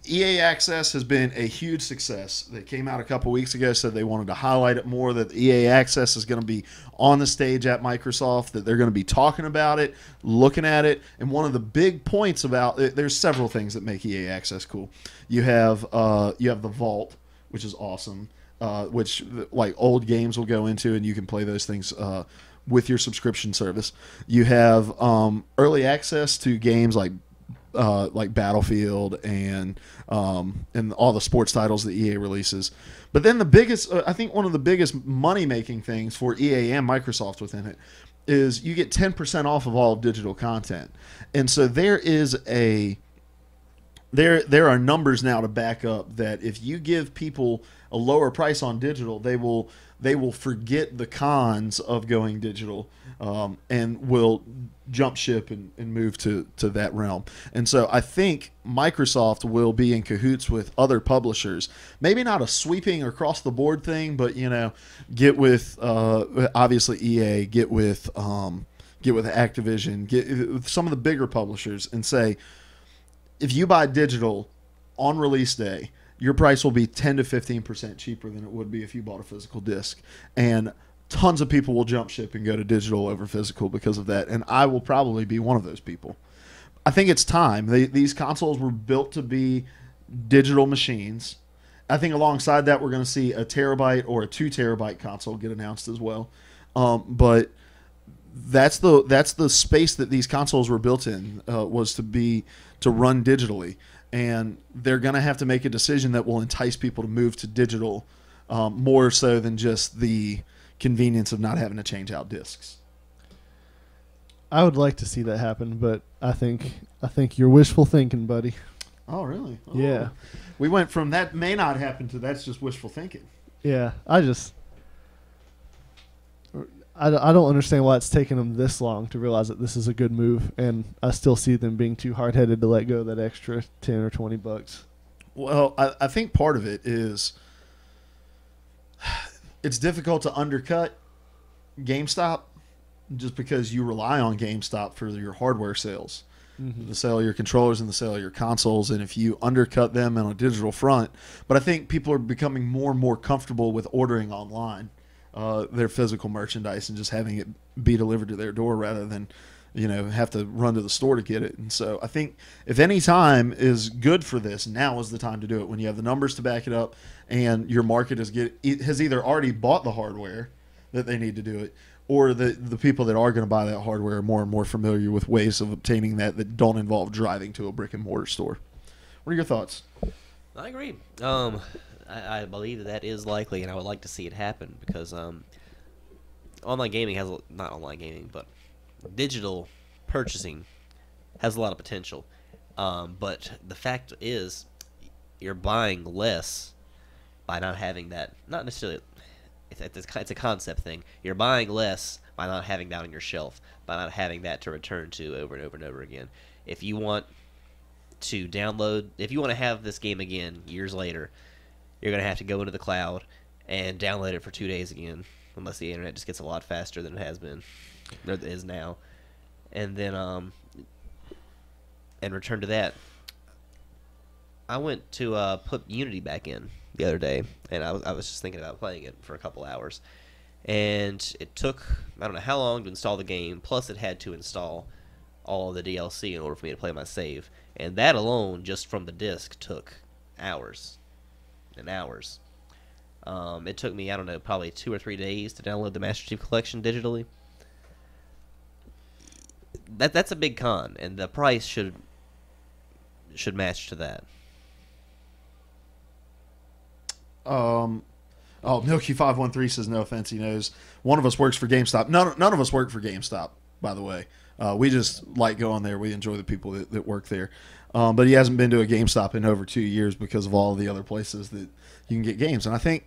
EA Access has been a huge success. They came out a couple weeks ago, said they wanted to highlight it more, that EA Access is going to be on the stage at Microsoft, that they're going to be talking about it, looking at it. And one of the big points about it, there's several things that make EA Access cool. You have the Vault, which is awesome, which like old games will go into, and you can play those things with your subscription service. You have early access to games like Battlefield and all the sports titles that EA releases. But then the biggest, I think one of the biggest money-making things for EA and Microsoft within it is you get 10% off of all digital content. And so there are numbers now to back up that if you give people a lower price on digital, they will forget the cons of going digital and will jump ship and move to that realm. And so I think Microsoft will be in cahoots with other publishers. Maybe not a sweeping across the board thing, but get with obviously EA, get with Activision, get with some of the bigger publishers, and say, if you buy digital on release day, your price will be 10 to 15% cheaper than it would be if you bought a physical disc. And tons of people will jump ship and go to digital over physical because of that. And I will probably be one of those people. I think it's time. These consoles were built to be digital machines. I think alongside that, we're going to see a terabyte or a 2 terabyte console get announced as well. But that's the space that these consoles were built in, was to run digitally. And they're going to have to make a decision that will entice people to move to digital more so than just the convenience of not having to change out discs. I would like to see that happen, but I think you're wishful thinking, buddy. Oh, really? Oh. Yeah. We went from that may not happen to that's just wishful thinking. Yeah, I don't understand why it's taken them this long to realize that this is a good move, and I still see them being too hard-headed to let go of that extra $10 or $20. Well, I think part of it is it's difficult to undercut GameStop just because you rely on GameStop for your hardware sales, the sale of your controllers and the sale of your consoles, and if you undercut them on a digital front. But I think people are becoming more and more comfortable with ordering online their physical merchandise and just having it be delivered to their door rather than have to run to the store to get it. And so I think if any time is good for this, now is the time to do it, when you have the numbers to back it up and your market has either already bought the hardware that they need to do it, or the people that are going to buy that hardware are more and more familiar with ways of obtaining that don't involve driving to a brick and mortar store. What are your thoughts? I agree. I believe that is likely, and I would like to see it happen because online gaming not online gaming, but digital purchasing has a lot of potential. But the fact is, you're buying less by not having that. Not necessarily. It's a concept thing. You're buying less by not having that on your shelf, by not having that to return to over and over and over again. If you want to have this game again years later, you're going to have to go into the cloud and download it for 2 days again, unless the internet just gets a lot faster than it has been, or it is now. And then, and return to that. I went to put Unity back in the other day, and I was just thinking about playing it for a couple hours. And it took, I don't know how long to install the game, plus it had to install all of the DLC in order for me to play my save. And that alone, just from the disc, took hours and hours. It took me, I don't know, probably 2 or 3 days to download the Master Chief Collection digitally. That's a big con, and the price should match to that. Milky513 says no offense, he knows. One of us works for GameStop. None of us work for GameStop, by the way. We just like going there. We enjoy the people that work there. But he hasn't been to a GameStop in over 2 years because of all the other places that you can get games. And I think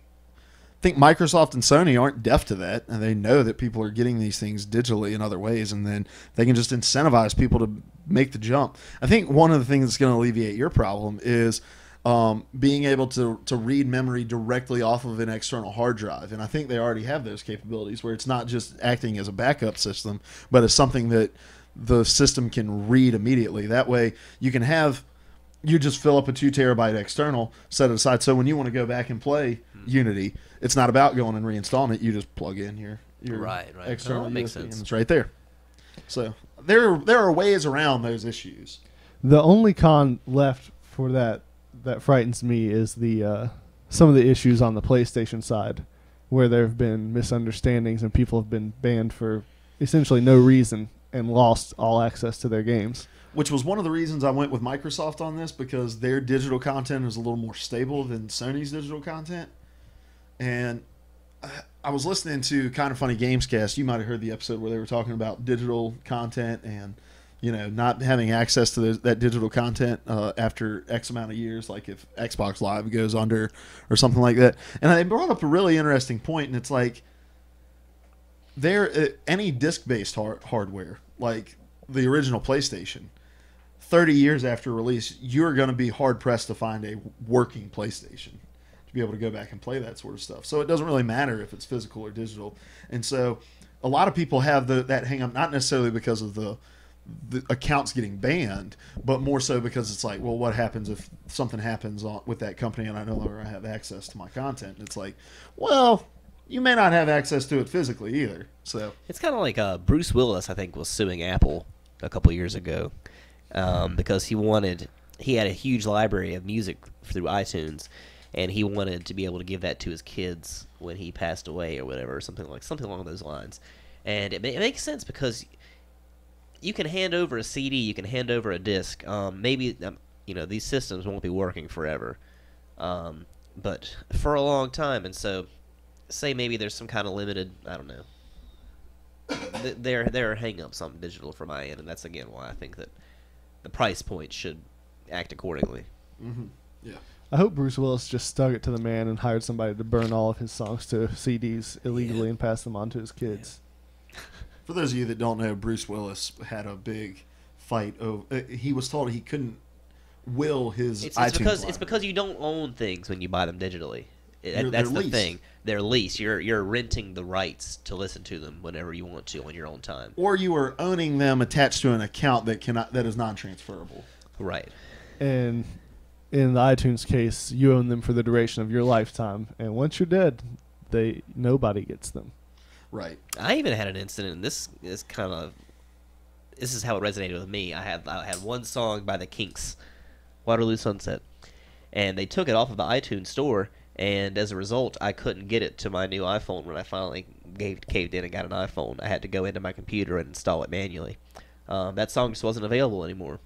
Microsoft and Sony aren't deaf to that, and they know that people are getting these things digitally in other ways, and then they can just incentivize people to make the jump. I think one of the things that's going to alleviate your problem is being able to read memory directly off of an external hard drive. And I think they already have those capabilities where it's not just acting as a backup system, but as something that the system can read immediately. That way you just fill up a 2 terabyte external, set it aside. So when you want to go back and play Unity, it's not about going and reinstalling it. You just plug in your right. external Makes USB, and sense. it's right there. So there are ways around those issues. The only con left for that frightens me is the some of the issues on the PlayStation side, where there have been misunderstandings and people have been banned for essentially no reason and lost all access to their games. Which was one of the reasons I went with Microsoft on this, because their digital content is a little more stable than Sony's digital content. And I was listening to Kind of Funny Gamescast. You might have heard the episode where they were talking about digital content and not having access to that digital content after X amount of years, like if Xbox Live goes under or something like that. And they brought up a really interesting point, and it's like any disc-based hardware, like the original PlayStation, 30 years after release, you're going to be hard-pressed to find a working PlayStation to be able to go back and play that sort of stuff. So it doesn't really matter if it's physical or digital. And so a lot of people have that hang-up, not necessarily because of the accounts getting banned, but more so because it's like, well, what happens if something happens with that company and I no longer have access to my content? And it's like, well, you may not have access to it physically either. So It's kind of like Bruce Willis, I think, was suing Apple a couple years ago because he had a huge library of music through iTunes, and he wanted to be able to give that to his kids when he passed away or whatever, something along those lines. And it makes sense because you can hand over a CD, you can hand over a disc. Maybe these systems won't be working forever, but for a long time. And so, say maybe there's some kind of limited, I don't know. There are hang-ups on digital from my end, and that's again why I think that the price point should act accordingly. mm-hmm. Yeah. I hope Bruce Willis just stuck it to the man and hired somebody to burn all of his songs to CDs illegally and pass them on to his kids. For those of you that don't know, Bruce Willis had a big fight over. He was told he couldn't will his iTunes. It's because you don't own things when you buy them digitally. They're That's the leased. thing. They're leased. You're renting the rights to listen to them whenever you want to on your own time. Or you are owning them attached to an account that is non-transferable. Right. And in the iTunes case, you own them for the duration of your lifetime, and once you're dead, nobody gets them. Right. I even had an incident, and this is how it resonated with me. I had one song by the Kinks, Waterloo Sunset, and they took it off of the iTunes store, and as a result, I couldn't get it to my new iPhone when I finally caved in and got an iPhone. I had to go into my computer and install it manually. That song just wasn't available anymore.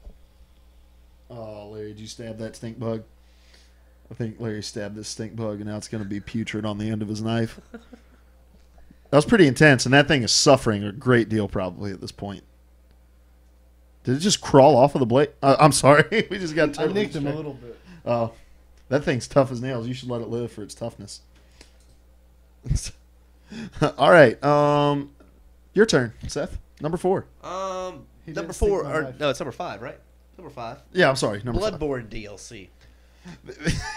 Oh, Larry, did you stab that stink bug? I think Larry stabbed this stink bug, and now it's going to be putrid on the end of his knife. That was pretty intense, and that thing is suffering a great deal probably at this point. Did it just crawl off of the blade? I'm sorry. We just got totally I nicked him a little bit. Oh, that thing's tough as nails. You should let it live for its toughness. All right. Your turn, Seth. Number 4. He Number didn't stick 4, my or knife. no, it's number 5, right? Number 5. Yeah, I'm sorry. Number 5. Bloodborne DLC.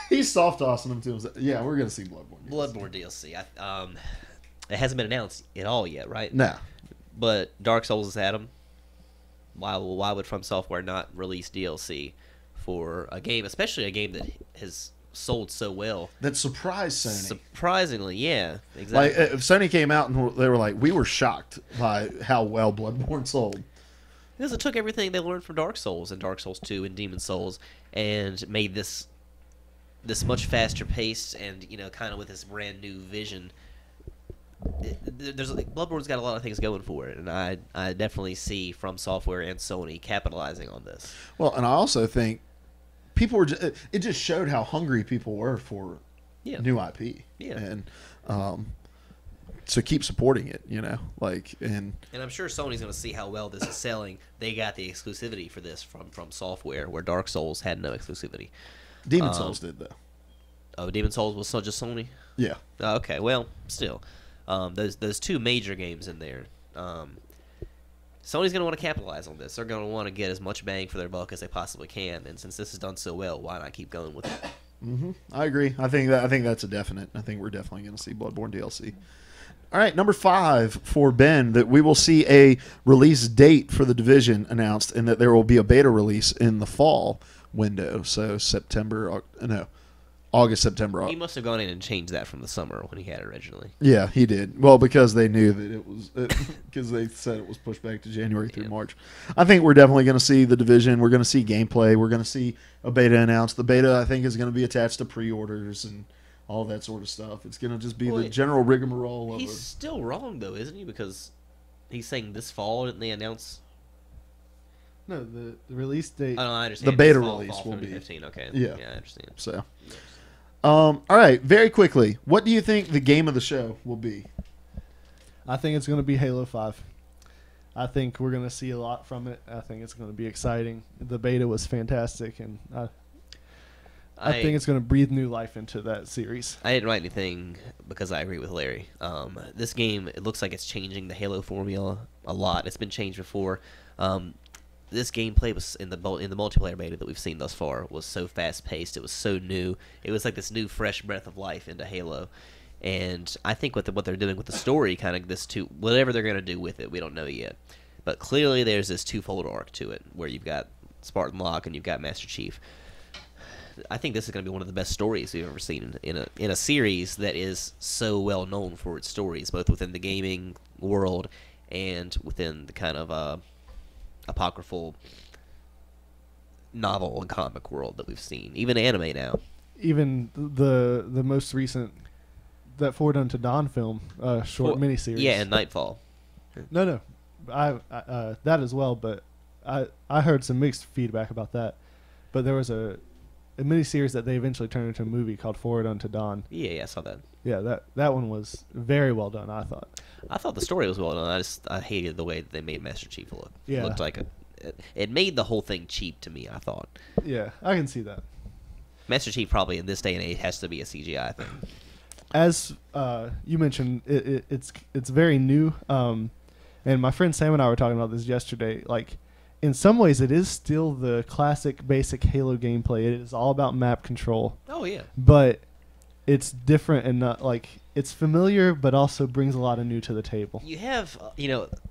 He's soft tossing them to himself. Yeah, we're going to see Bloodborne. Bloodborne DLC. It hasn't been announced at all yet, right? No. But Dark Souls has had them. Why would From Software not release DLC for a game, especially a game that has sold so well? That surprised Sony. Surprisingly, yeah, Like, exactly. if Sony came out and they were like, we were shocked by how well Bloodborne sold. Because it took everything they learned from Dark Souls and Dark Souls 2 and Demon Souls and made this much faster paced and, kind of with this brand new vision. Bloodborne's got a lot of things going for it, and I definitely see From Software and Sony capitalizing on this. Well, and I also think people were. It just showed how hungry people were for Yeah. new IP. Yeah. And So keep supporting it, and I'm sure Sony's going to see how well this is selling. They got the exclusivity for this from software, where Dark Souls had no exclusivity. Demon Souls did though. Oh, Demon Souls was just Sony? Yeah. Okay, well, still. Those two major games in there. Sony's going to want to capitalize on this. They're going to want to get as much bang for their buck as they possibly can. And since this is done so well, why not keep going with it? I agree. I think that's a definite. I think we're definitely going to see Bloodborne DLC. All right, number 5 for Ben, that we will see a release date for The Division announced, and that there will be a beta release in the fall window. So August, September. He must have gone in and changed that from the summer when he had it originally. Yeah, he did. Well, because they knew that it was because they said it was pushed back to January through March. I think we're definitely going to see The Division. We're going to see gameplay. We're going to see a beta announced. The beta, I think, is going to be attached to pre-orders and all that sort of stuff. It's going to just be the general rigmarole of it. He's still wrong, though, isn't he? Because he's saying this fall, didn't they announce? No, the release date. Oh, no, I understand. The beta Fall release will be 2015. Okay. Yeah. Yeah, I understand. So, all right, very quickly, what do you think the game of the show will be? I think it's going to be Halo 5. I think we're going to see a lot from it. I think it's going to be exciting. The beta was fantastic, and I think it's going to breathe new life into that series. I didn't write anything because I agree with Larry. This game, it looks like it's changing the Halo formula a lot. It's been changed before. This gameplay was in the multiplayer beta that we've seen thus far was so fast paced. It was so new. It was like this new fresh breath of life into Halo. And I think what they're doing with the story, kind of whatever they're going to do with it, we don't know yet. But clearly there's this twofold arc to it, where you've got Spartan Locke and you've got Master Chief. I think this is going to be one of the best stories we've ever seen in a series that is so well known for its stories, both within the gaming world and within the kind of apocryphal novel and comic world that we've seen, even anime now. Even the most recent, that Forward Unto Dawn film, short miniseries. Yeah, and Nightfall. No, I that as well. But I heard some mixed feedback about that. But there was a miniseries that they eventually turned into a movie called Forward Unto Dawn. Yeah, I saw that. Yeah, that one was very well done, I thought. I thought the story was well done. I hated the way that they made Master Chief look. Yeah. It looked like it made the whole thing cheap to me, I thought. Yeah, I can see that. Master Chief probably in this day and age has to be a CGI thing. As you mentioned, it's very new. And my friend Sam and I were talking about this yesterday. Like, in some ways, it is still the classic, basic Halo gameplay. It is all about map control. Oh, yeah. But it's different and not like it's familiar, but also brings a lot of new to the table. You have,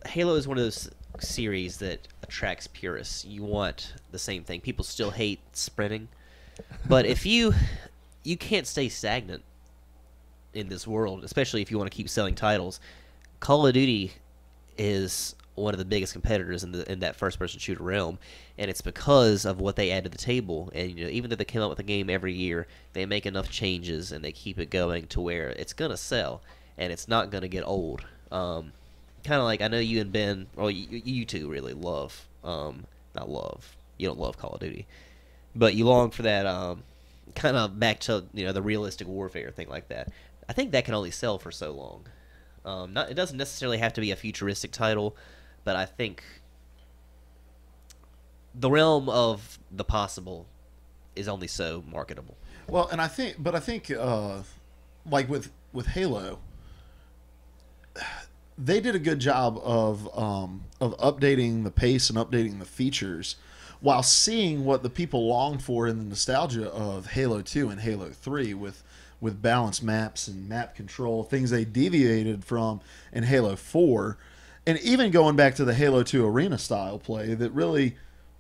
Halo is one of those series that attracts purists. You want the same thing. People still hate sprinting, but if you can't stay stagnant in this world, especially if you want to keep selling titles. Call of Duty is one of the biggest competitors in that first-person shooter realm, and it's because of what they add to the table. And even though they come out with a game every year, they make enough changes and they keep it going to where it's gonna sell and it's not gonna get old. Kind of like, I know you and Ben, or you two really love, not love. You don't love Call of Duty, but you long for that kind of back to the realistic warfare thing like that. I think that can only sell for so long. It doesn't necessarily have to be a futuristic title, but I think the realm of the possible is only so marketable. Well, and I think like with Halo, they did a good job of updating the pace and updating the features, while seeing what the people longed for in the nostalgia of Halo 2 and Halo 3 with balanced maps and map control, things they deviated from in Halo 4, and even going back to the Halo 2 arena style play that really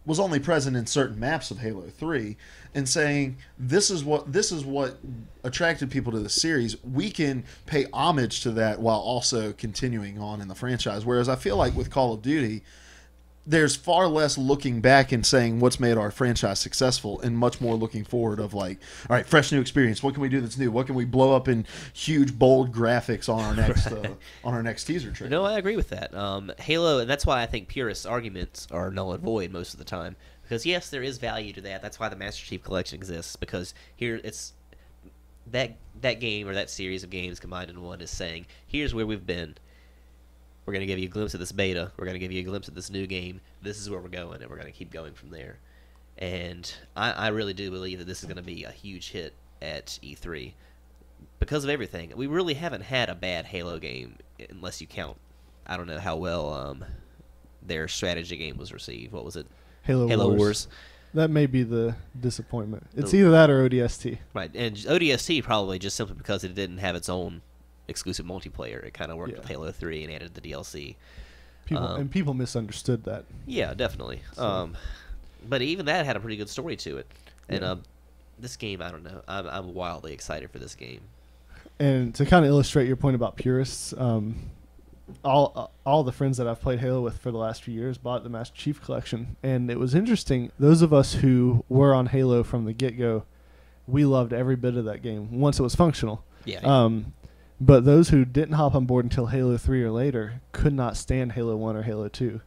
was only present in certain maps of Halo 3, and saying this is what attracted people to the series. We can pay homage to that while also continuing on in the franchise. Whereas I feel like with Call of Duty, there's far less looking back and saying what's made our franchise successful, and much more looking forward of like, all right, fresh new experience. What can we do that's new? What can we blow up in huge, bold graphics on our next on our next teaser trailer? No, I agree with that. Halo, and that's why I think purists' arguments are null and void most of the time. Because yes, there is value to that. That's why the Master Chief Collection exists. Because here that game or that series of games combined in one is saying, here's where we've been. We're going to give you a glimpse of this beta. We're going to give you a glimpse of this new game. This is where we're going, and we're going to keep going from there. And I really do believe that this is going to be a huge hit at E3 because of everything. We really haven't had a bad Halo game unless you count. I don't know how well their strategy game was received. What was it? Halo Wars. That may be the disappointment. It's either that or ODST. Right, and ODST probably just simply because it didn't have its own exclusive multiplayer. It kind of worked with Halo 3 and added the DLC. People misunderstood that. Yeah, definitely. So. But even that had a pretty good story to it. And this game, I don't know. I'm wildly excited for this game. And to kind of illustrate your point about purists, all the friends that I've played Halo with for the last few years bought the Master Chief Collection, and it was interesting. Those of us who were on Halo from the get-go, we loved every bit of that game once it was functional. Yeah. But those who didn't hop on board until Halo 3 or later could not stand Halo 1 or Halo 2,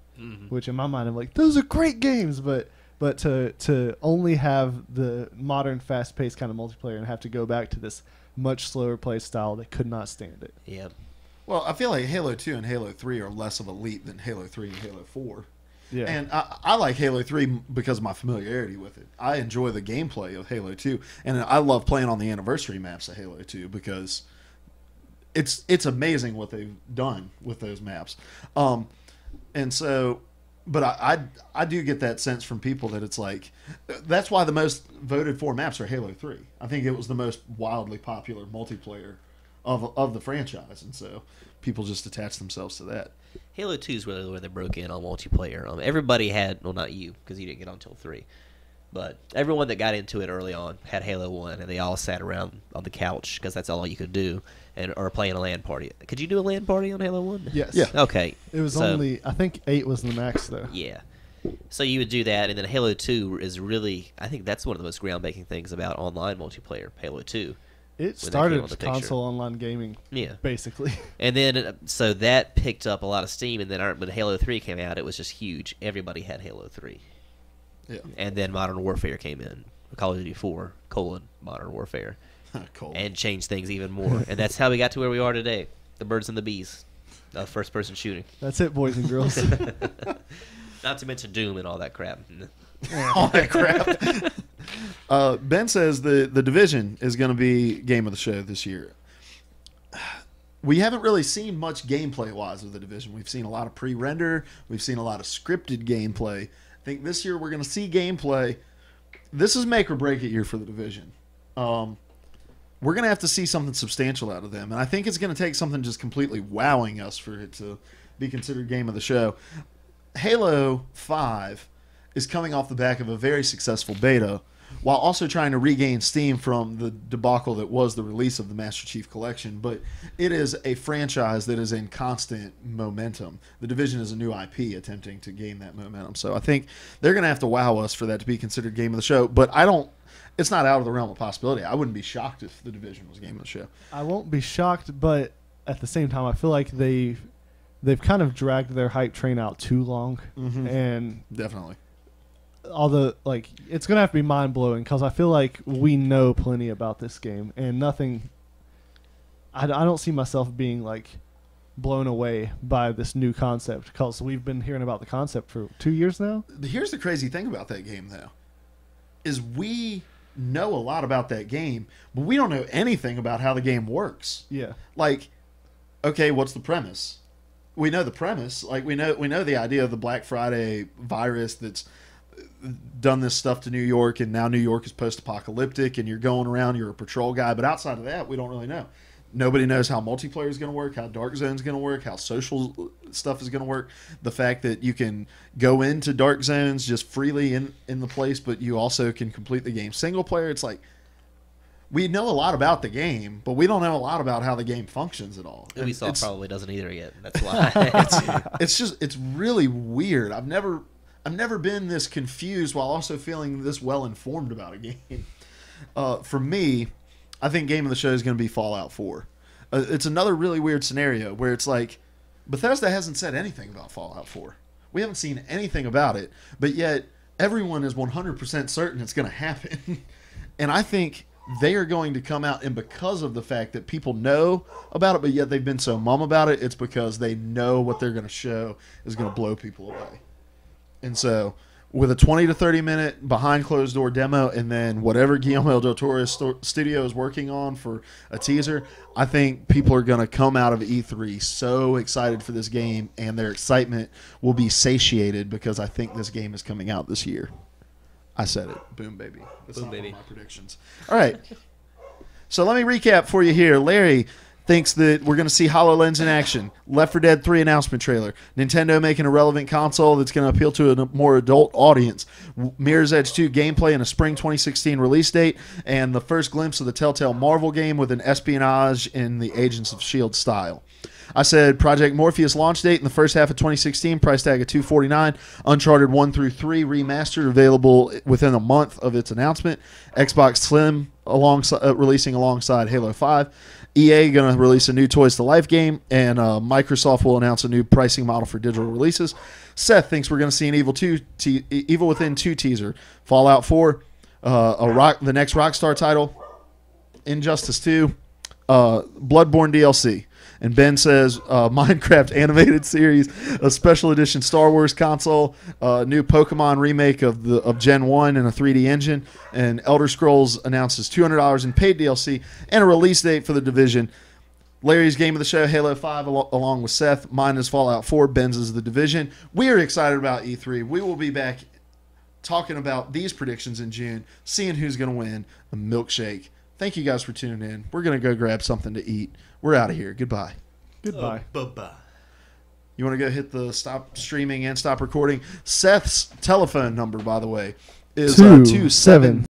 which in my mind I'm like, those are great games, but to only have the modern fast-paced kind of multiplayer and have to go back to this much slower play style, they could not stand it. Yeah. Well, I feel like Halo 2 and Halo 3 are less of a leap than Halo 3 and Halo 4. Yeah. And I like Halo 3 because of my familiarity with it. I enjoy the gameplay of Halo 2, and I love playing on the anniversary maps of Halo 2 because it's amazing what they've done with those maps. And so, but I do get that sense from people that it's like, that's why the most voted for maps are Halo 3. I think it was the most wildly popular multiplayer of the franchise, and so people just attach themselves to that. Halo 2 is really where they broke in on multiplayer. Everybody had, well, not you, because you didn't get on until 3, but everyone that got into it early on had Halo 1, and they all sat around on the couch, because that's all you could do, or play in a LAN party. Could you do a LAN party on Halo 1? Yes. Yeah. Okay. It was only, I think 8 was the max, though. Yeah. So you would do that, and then Halo 2 is really, I think that's one of the most groundbreaking things about online multiplayer, Halo 2. It started console online gaming, basically. And then, so that picked up a lot of steam, and then when Halo 3 came out, it was just huge. Everybody had Halo 3. Yeah. And then Modern Warfare came in, Call of Duty 4, Modern Warfare, and changed things even more. And that's how we got to where we are today, the birds and the bees of first-person shooting. That's it, boys and girls. Not to mention Doom and all that crap. All that crap. Ben says the Division is going to be game of the show this year. We haven't really seen much gameplay-wise of the Division. We've seen a lot of pre-render. We've seen a lot of scripted gameplay. I think this year we're going to see gameplay. This is make or break it year for the Division. We're going to have to see something substantial out of them, and I think it's going to take something just completely wowing us for it to be considered game of the show. Halo 5 is coming off the back of a very successful beta, while also trying to regain steam from the debacle that was the release of the Master Chief Collection. But it is a franchise that is in constant momentum. The Division is a new IP attempting to gain that momentum. So I think they're going to have to wow us for that to be considered game of the show. But it's not out of the realm of possibility. I wouldn't be shocked if the Division was game of the show. I won't be shocked, but at the same time, I feel like they've kind of dragged their hype train out too long. Mm-hmm. And definitely. Although, like, it's going to have to be mind-blowing because I feel like we know plenty about this game and nothing... I don't see myself being, like, blown away by this new concept because we've been hearing about the concept for 2 years now. Here's the crazy thing about that game, though, is we know a lot about that game, but we don't know anything about how the game works. Yeah. Like, okay, what's the premise? We know the premise. Like, we know the idea of the Black Friday virus that's done this stuff to New York, and now New York is post-apocalyptic, and you're going around, you're a patrol guy, but outside of that, we don't really know. Nobody knows how multiplayer is going to work, how Dark Zone is going to work, how social stuff is going to work. The fact that you can go into Dark Zones just freely in the place, but you also can complete the game single player. It's like, we know a lot about the game, but we don't know a lot about how the game functions at all. Ubisoft probably doesn't either yet. That's why. It's really weird. I've never been this confused while also feeling this well informed about a game. For me, I think game of the show is going to be Fallout 4. It's another really weird scenario where it's like Bethesda hasn't said anything about Fallout 4. We haven't seen anything about it, but yet everyone is 100% certain it's going to happen. And I think they are going to come out, and because of the fact that people know about it, but yet they've been so mum about it, it's because they know what they're going to show is going to blow people away. And so, with a 20 to 30 minute behind closed door demo, and then whatever Guillermo del Toro's studio is working on for a teaser, I think people are going to come out of E3 so excited for this game, and their excitement will be satiated because I think this game is coming out this year. I said it. Boom, baby. That's Boom, not one baby. of my predictions. All right. So let me recap for you here. Larry thinks that we're going to see HoloLens in action. Left 4 Dead 3 announcement trailer. Nintendo making a relevant console that's going to appeal to a more adult audience. Mirror's Edge 2 gameplay and a spring 2016 release date. And the first glimpse of the Telltale Marvel game with an espionage in the Agents of S.H.I.E.L.D. style. I said Project Morpheus launch date in the first half of 2016, price tag of $249. Uncharted 1 through 3 remastered, available within a month of its announcement. Xbox Slim releasing alongside Halo 5. EA going to release a new Toys to Life game, and Microsoft will announce a new pricing model for digital releases. Seth thinks we're going to see an Evil Within 2 teaser. Fallout 4, the next Rockstar title, Injustice 2, Bloodborne DLC. And Ben says Minecraft animated series, a special edition Star Wars console, new Pokemon remake of Gen 1 and a 3D engine, and Elder Scrolls announces $200 in paid DLC and a release date for The Division. Larry's game of the show, Halo 5, along with Seth. Mine is Fallout 4. Ben's is The Division. We are excited about E3. We will be back talking about these predictions in June, seeing who's going to win a milkshake. Thank you guys for tuning in. We're going to go grab something to eat. We're out of here. Goodbye. Goodbye. Bye-bye. You want to go hit the stop streaming and stop recording? Seth's telephone number, by the way, is 2 7